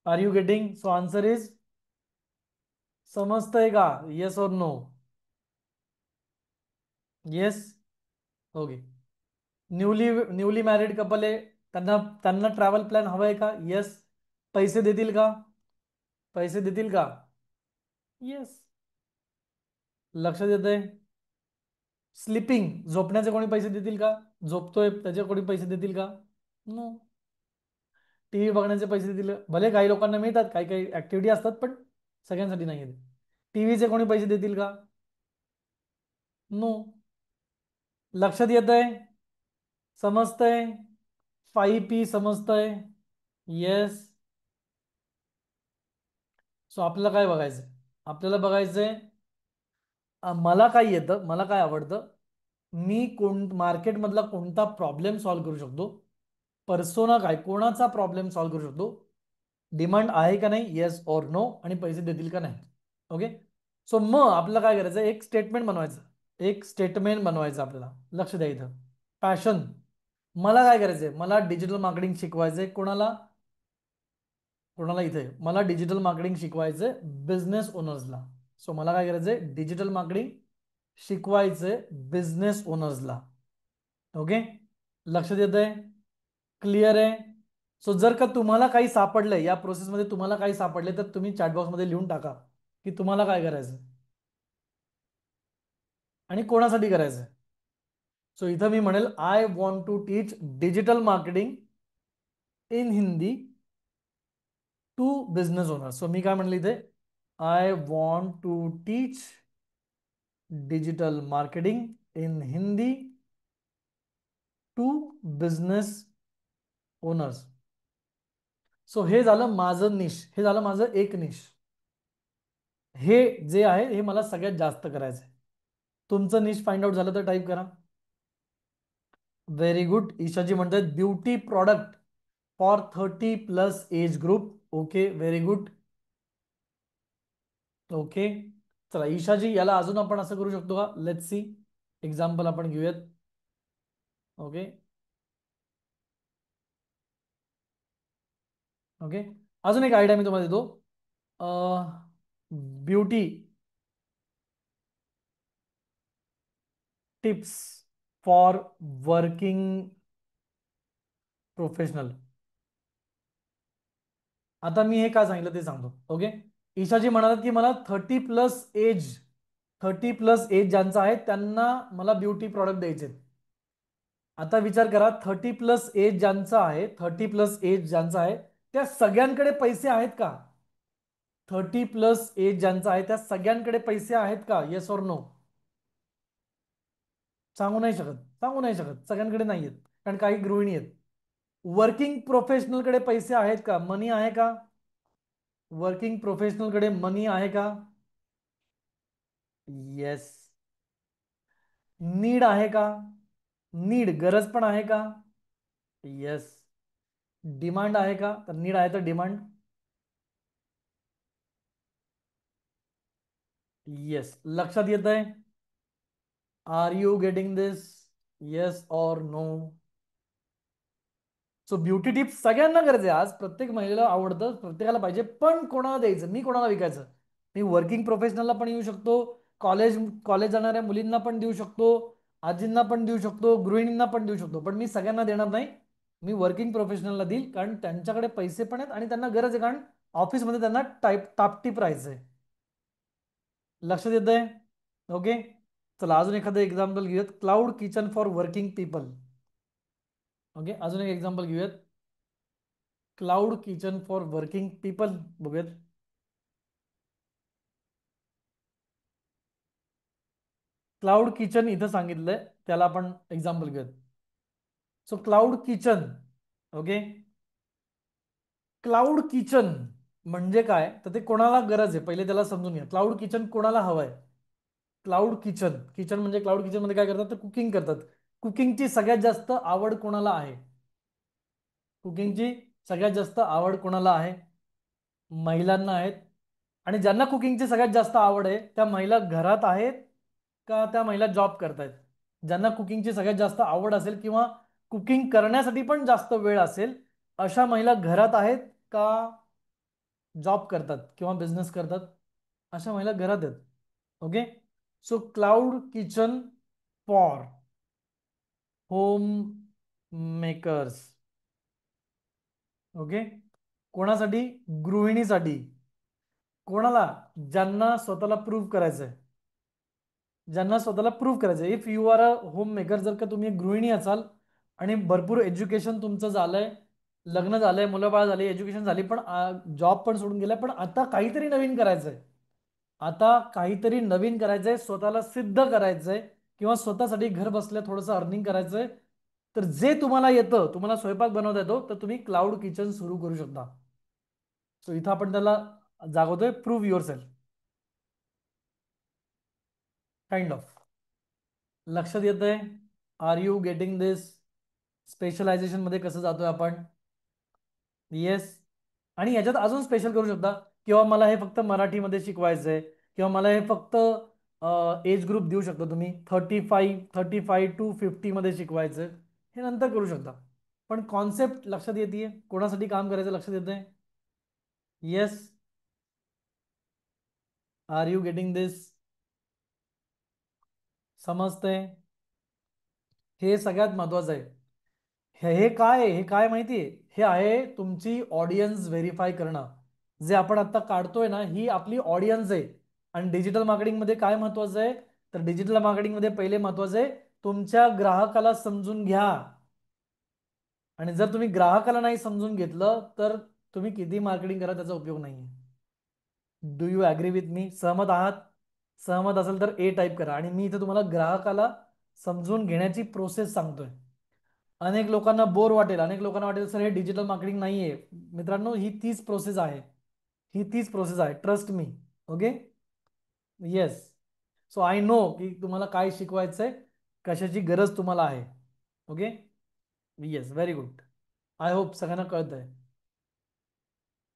Are you getting? So answer is, समजतंय का? Yes or no? Yes. Okay. Newly newly married couple आहे, त्यांना त्यांना ट्रॅव्हल प्लॅन हवाय का? येस. पैसे देतील का? पैसे देतील का? येस. लक्षात येत आहे? स्लिपिंग झोपण्याचे कोणी पैसे देतील का? झोपतोय त्याचे कोणी पैसे देतील का? नो. टीव्ही बघण्याचे पैसे देतील का? भले काही लोकांना मिळतात, काही काही ऍक्टिव्हिटी असतात, पण सगळ्यांसाठी नाही आहेत. टीव्हीचे कोणी पैसे देतील का? नो. लक्षात येत आहे? समजतंय? 5P समजतंय? येस. सो आपल्याला काय बघायचंय? आपल्याला बघायचंय मला काय येतं, मला काय आवडतं, मी मार्केटमधला कोणता प्रॉब्लेम सॉल्व्ह करू शकतो, पर्सोना काय, कोणाचा प्रॉब्लेम सॉल्व्ह करू शकतो, डिमांड आहे का नाही, येस और नो, आणि पैसे देतील का नाही. ओके. सो मग आपल्याला काय करायचं, एक स्टेटमेंट बनवायचं. एक स्टेटमेंट बनवायचं आपल्याला. लक्ष द्या इथं. पॅशन. मला काय करायचंय, मला डिजिटल मार्केटिंग शिकवायचंय. कोणाला? कोणाला? इथे मला डिजिटल मार्केटिंग शिकवायचंय बिझनेस ओनर्सला. सो मला काय करायचंय, डिजिटल मार्केटिंग शिकवायचंय बिझनेस ओनर्सला. ओके. लक्षात येत आहे? क्लिअर आहे? सो जर का तुम्हाला काही सापडलंय या प्रोसेसमध्ये, तुम्हाला काही सापडले तर तुम्ही चॅटबॉक्समध्ये लिहून टाका की तुम्हाला काय करायचं आणि कोणासाठी करायचं. सो इथं मी म्हणेल I want to teach digital marketing in Hindi to business owner. So मी काय म्हणलं इथे, I want to teach digital marketing in Hindi to business owners. So हे झालं माझं निश, हे झालं माझं एक निश. हे जे आहे हे मला सगळ्यात जास्त करायचं आहे. तुमचं निश फाइंड आउट झालं तर टाईप करा. Very good. ईशाजी म्हणतात beauty product for 30+ age group. Okay, very good. Okay. चला ईशाजी, याला अजून आपण असं करू शकतो का? Let's see. एक्झाम्पल आपण घेऊयात. ओके. ओके. अजून एक आयडिया मी तुम्हाला देतो. Beauty tips for working professional. आता मी हे काय सांगितलं ते सांगतो. ओके. ईशाजी म्हणालात की मला 30+ एज ज्यांचा आहे त्यांना मला ब्युटी प्रॉडक्ट द्यायचे. आता विचार करा, 30+ एज ज्यांचा आहे, 30+ एज ज्यांचा आहे त्या सगळ्यांकडे पैसे आहेत का? 30+ एज ज्यांचा आहे त्या सगळ्यांकडे पैसे आहेत का? Yes or no? सांगू नाही शकत, सांगू नाही शकत. सगळ्यांकडे नाही आहेत, कारण काही गृहिणी आहेत. वर्किंग प्रोफेशनलकडे पैसे आहेत का? मनी आहे का? वर्किंग प्रोफेशनलकडे मनी आहे का? येस. नीड आहे का? नीड, गरज पण आहे का? येस. डिमांड आहे का? तर नीड आहे तर डिमांड. येस. लक्षात येत आहे? Are you getting this? Yes or no? So beauty tips सगळ्यांना गरज आहे. आज प्रत्येक महिलेला आवडतं, प्रत्येकाला पाहिजे, पण कोणाला द्यायचं, मी कोणाला विकायचं? मी वर्किंग प्रोफेशनलला पण येऊ शकतो, कॉलेज कॉलेज जाणाऱ्या मुलींना पण देऊ शकतो, आजींना पण देऊ शकतो, गृहिणींना पण देऊ शकतो, पण मी सगळ्यांना देणार नाही. मी वर्किंग प्रोफेशनलला देईल, कारण त्यांच्याकडे पैसे पण आहेत आणि त्यांना गरज आहे, कारण ऑफिसमध्ये त्यांना टापटीप राहायचंय. लक्षात येत आहे? ओके. चला अजून एखादं एक्झाम्पल घेऊयात. Cloud kitchen for working people. Okay, अजून एक एक्झाम्पल घेऊयात. Cloud kitchen for working people बघूयात. क्लाउड किचन इथं सांगितलंय, त्याला आपण एक्झाम्पल घेऊयात. So cloud kitchen. Okay. Cloud kitchen म्हणजे काय, तर ते कोणाला गरज आहे पहिले त्याला समजून घ्या. क्लाउड किचन कोणाला हवंय? क्लाउड किचन, किचन म्हणजे क्लाउड किचन मध्ये काय करतात तर कुकिंग करतात. कुकिंगची सगळ्यात जास्त आवड कोणाला आहे? कुकिंगची सगळ्यात जास्त आवड कोणाला आहे? महिलांना आहेत. आणि ज्यांना कुकिंगची सगळ्यात जास्त आवड आहे त्या महिला घरात आहेत का त्या महिला जॉब करतायत? ज्यांना कुकिंगची सगळ्यात जास्त आवड असेल किंवा कुकिंग करण्यासाठी पण जास्त वेळ असेल अशा महिला घरात आहेत का जॉब करतात किंवा बिझनेस करतात? अशा महिला घरात आहेत. Okay. So cloud kitchen for home makers. Okay. कोणासाठी? गृहिणीसाठी. कोणाला? ज्यांना स्वतःला प्रूव्ह करायचंय. ज्यांना स्वतःला प्रूव्ह करायचंय. If you are a home maker, जर का तुम्ही एक गृहिणी असाल आणि भरपूर एज्युकेशन तुमचं झालंय, लग्न झालंय, मुलं बाळ झाली, एज्युकेशन झाली, पण जॉब पण सोडून गेलाय, पण आता काहीतरी नवीन करायचंय. आता काहीतरी नवीन करायचंय, स्वतःला सिद्ध करायचंय, किंवा स्वतःसाठी घर बसल्या थोडंसं अर्निंग करायचंय. तर जे तुम्हाला येतं, तुम्हाला स्वयंपाक बनवता येतो, तर तुम्ही क्लाउड किचन सुरू करू शकता. सो इथं आपण त्याला जागवतोय, prove yourself. Kind of. लक्षात येतंय? Are you getting this? Specialisation मध्ये कसं जातोय आपण? येस. आणि याच्यात अजून स्पेशल करू शकता, किंवा मला हे फक्त मराठीमध्ये शिकवायचंय, किंवा मला हे फक्त एज ग्रुप देऊ शकता तुम्ही, 35 टू 50 मध्ये शिकवायचं. हे नंतर करू शकता. पण कॉन्सेप्ट लक्षात येते? कोणासाठी काम करायचं लक्षात येतंय? येस. आर यू गेटिंग दिस? समजतंय? हे सगळ्यात महत्वाचं आहे. हे काय आहे? हे काय माहितीये? हे आहे तुमची ऑडियन्स व्हेरीफाय करणं. जे आपण आता काढतोय ना, ही आपली ऑडियन्स आहे. आणि डिजिटल मार्केटिंग मध्ये काय महत्वाचं आहे? तर डिजिटल मार्केटिंग मध्ये पहिले महत्वाचं आहे, तुमच्या ग्राहकाला समजून घ्या. आणि जर तुम्ही ग्राहकाला नाही समजून घेतलं, तर तुम्ही किती मार्केटिंग करा, त्याचा उपयोग नाहीये. Do you agree with me? सहमत आहात? सहमत असेल तर ए टाईप करा. आणि मी इथे तुम्हाला ग्राहकाला समजून घेण्याची प्रोसेस सांगतोय. अनेक लोकांना बोर वाटेल, अनेक लोकांना वाटेल सर हे डिजिटल मार्केटिंग नाहीये. मित्रांनो, ही तीच प्रोसेस आहे. ही तीच प्रोसेस आहे, trust me. Okay. Yes. So I know की तुम्हाला काय शिकवायचंय, कशाची गरज तुम्हाला आहे. Okay. Yes, very good. I hope सगळ्यांना कळतंय.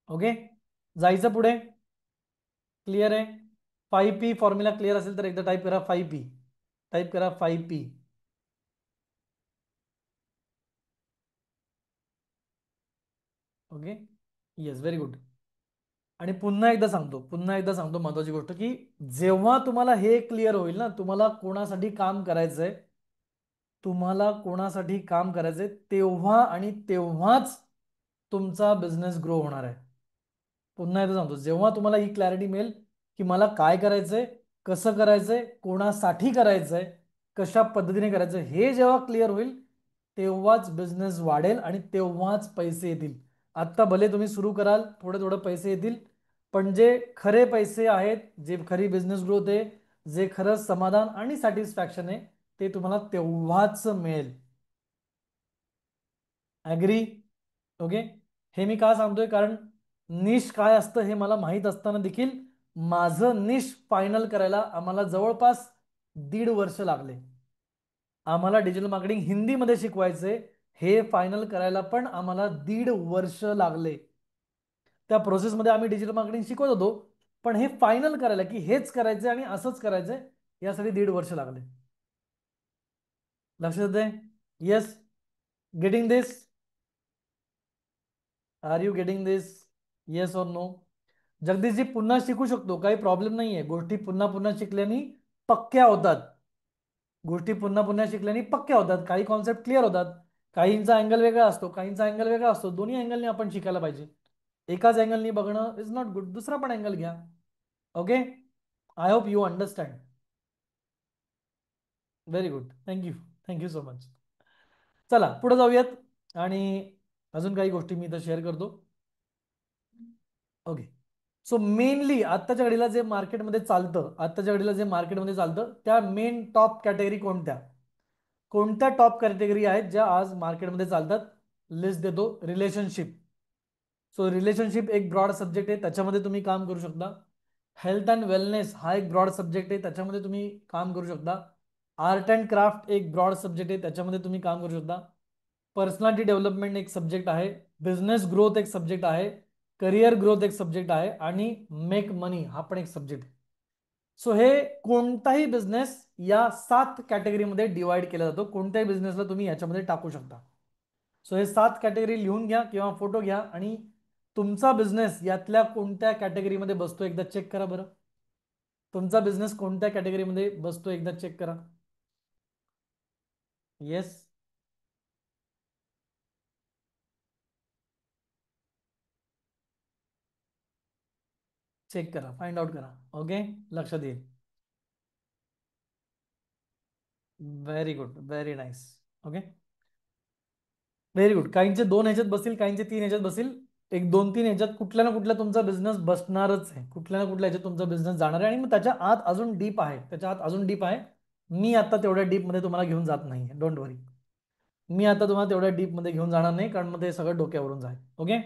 ओके. जायचं पुढे. क्लिअर आहे? 5P फॉर्म्युला क्लिअर असेल तर एकदा टाईप करा 5P. टाईप करा 5P. Okay. Yes, very good. आणि पुन्हा एकदा सांगतो महत्वाची गोष्ट, की जेव्हा तुम्हाला हे क्लिअर होईल ना, तुम्हाला कोणासाठी काम करायचंय, तेव्हा आणि तेव्हाच तुमचा बिझनेस ग्रो होणार आहे. पुन्हा एकदा सांगतो, जेव्हा तुम्हाला ही क्लॅरिटी मिळेल, की मला काय करायचंय, कसं करायचंय, कोणासाठी करायचंय, कशा पद्धतीने करायचं, हे जेव्हा क्लिअर होईल, तेव्हाच बिझनेस वाढेल आणि तेव्हाच पैसे येतील. आत्ता भले तुम्ही सुरू कराल, थोडे थोडे पैसे येतील, पण जे खरे पैसे आहेत, जे खरी बिझनेस ग्रोथ आहे, जे खरं समाधान आणि सॅटिस्फॅक्शन आहे, ते तुम्हाला तेव्हाच मिळेल. ॲग्री? ओके. हे मी का सांगतोय? कारण निश काय असतं हे मला माहीत असताना देखील माझं निश फायनल करायला आम्हाला जवळपास 1.5 वर्ष लागले. आम्हाला डिजिटल मार्केटिंग हिंदीमध्ये शिकवायचे, हे फायनल करायला पण आम्हाला 1.5 वर्ष लागले. त्या प्रोसेसमध्ये आम्ही डिजिटल मार्केटिंग शिकवत होतो, पण हे फायनल करायला, की हेच करायचंय आणि असंच करायचंय, यासाठी 1.5 वर्ष लागले. लक्षात येते? Yes. Getting this? Are you getting this? Yes or no? Jagdishji, पुन्हा शिकू शकतो, काही प्रॉब्लेम नाहीये. गोष्टी पुन्हा पुन्हा शिकल्याने पक्क्या होतात. गोष्टी पुन्हा पुन्हा शिकल्याने पक्क्या होतात. काही कॉन्सेप्ट क्लिअर होतात. काहींचा अँगल वेगळा असतो, काहींचा अँगल वेगळा असतो. दोन्ही अँगलने आपण शिकायला पाहिजे. एकाच अँगलनी बघणं इज नॉट गुड. दुसरा पण अँगल घ्या. Okay. I hope you understand. Very good. Thank you. Thank you so much. चला पुढे जाऊयात. आणि अजून काही गोष्टी मी इथं शेअर करतो. ओके. सो मेनली आत्ताच्या घडीला जे मार्केटमध्ये चालतं, त्या मेन टॉप कॅटेगरी कोणत्या? कोणत्या टॉप कॅटेगरी आहेत ज्या आज मार्केटमध्ये चालतात? लिस्ट देतो. रिलेशनशिप. सो रिलेशनशिप एक ब्रॉड सब्जेक्ट आहे, त्याच्यामध्ये तुम्ही काम करू शकता. हेल्थ अँड वेलनेस हा एक ब्रॉड सब्जेक्ट आहे, त्याच्यामध्ये तुम्ही काम करू शकता. आर्ट अँड क्राफ्ट एक ब्रॉड सब्जेक्ट आहे, त्याच्यामध्ये तुम्ही काम करू शकता. पर्सनॅलिटी डेव्हलपमेंट एक सब्जेक्ट आहे. बिझनेस ग्रोथ एक सब्जेक्ट आहे. करिअर ग्रोथ एक सब्जेक्ट आहे. आणि मेक मनी हा पण एक सब्जेक्ट आहे. सो हे कोणताही बिझनेस या 7 कॅटेगरीमध्ये डिवाइड केला जातो. कोणत्याही बिझनेसला तुम्ही याच्यामध्ये टाकू शकता. सो हे 7 कॅटेगरी लिहून घ्या किंवा फोटो घ्या, आणि तुमचा बिझनेस यातल्या कोणत्या कॅटेगरीमध्ये बसतो एकदा चेक करा बरं. तुमचा बिझनेस कोणत्या कॅटेगरीमध्ये बसतो एकदा चेक करा. येस. चेक करा, फाइंड आउट करा. ओके, लक्षात येईल. Very good, very nice. Okay, very good. काहींचे दोन ह्याच्यात बसेल, काहींचे तीन ह्याच्यात बसेल. एक दोन तीन ह्याच्यात कुठल्या ना कुठल्या तुमचा बिझनेस बसणारच आहे, कुठल्या ना कुठल्या ह्याच्यात तुमचा बिझनेस जाणार आहे. आणि मग त्याच्या आत अजून डीप आहे, त्याच्या आत अजून डीप आहे. मी आता तेवढ्या डीप मध्ये तुम्हाला घेऊन जात नाही, डोंट वरी. मी आता तुम्हाला तेवढ्या डीप मध्ये घेऊन जाणार नाही, कारण मग ते सगळं डोक्यावरून जाईल. ओके.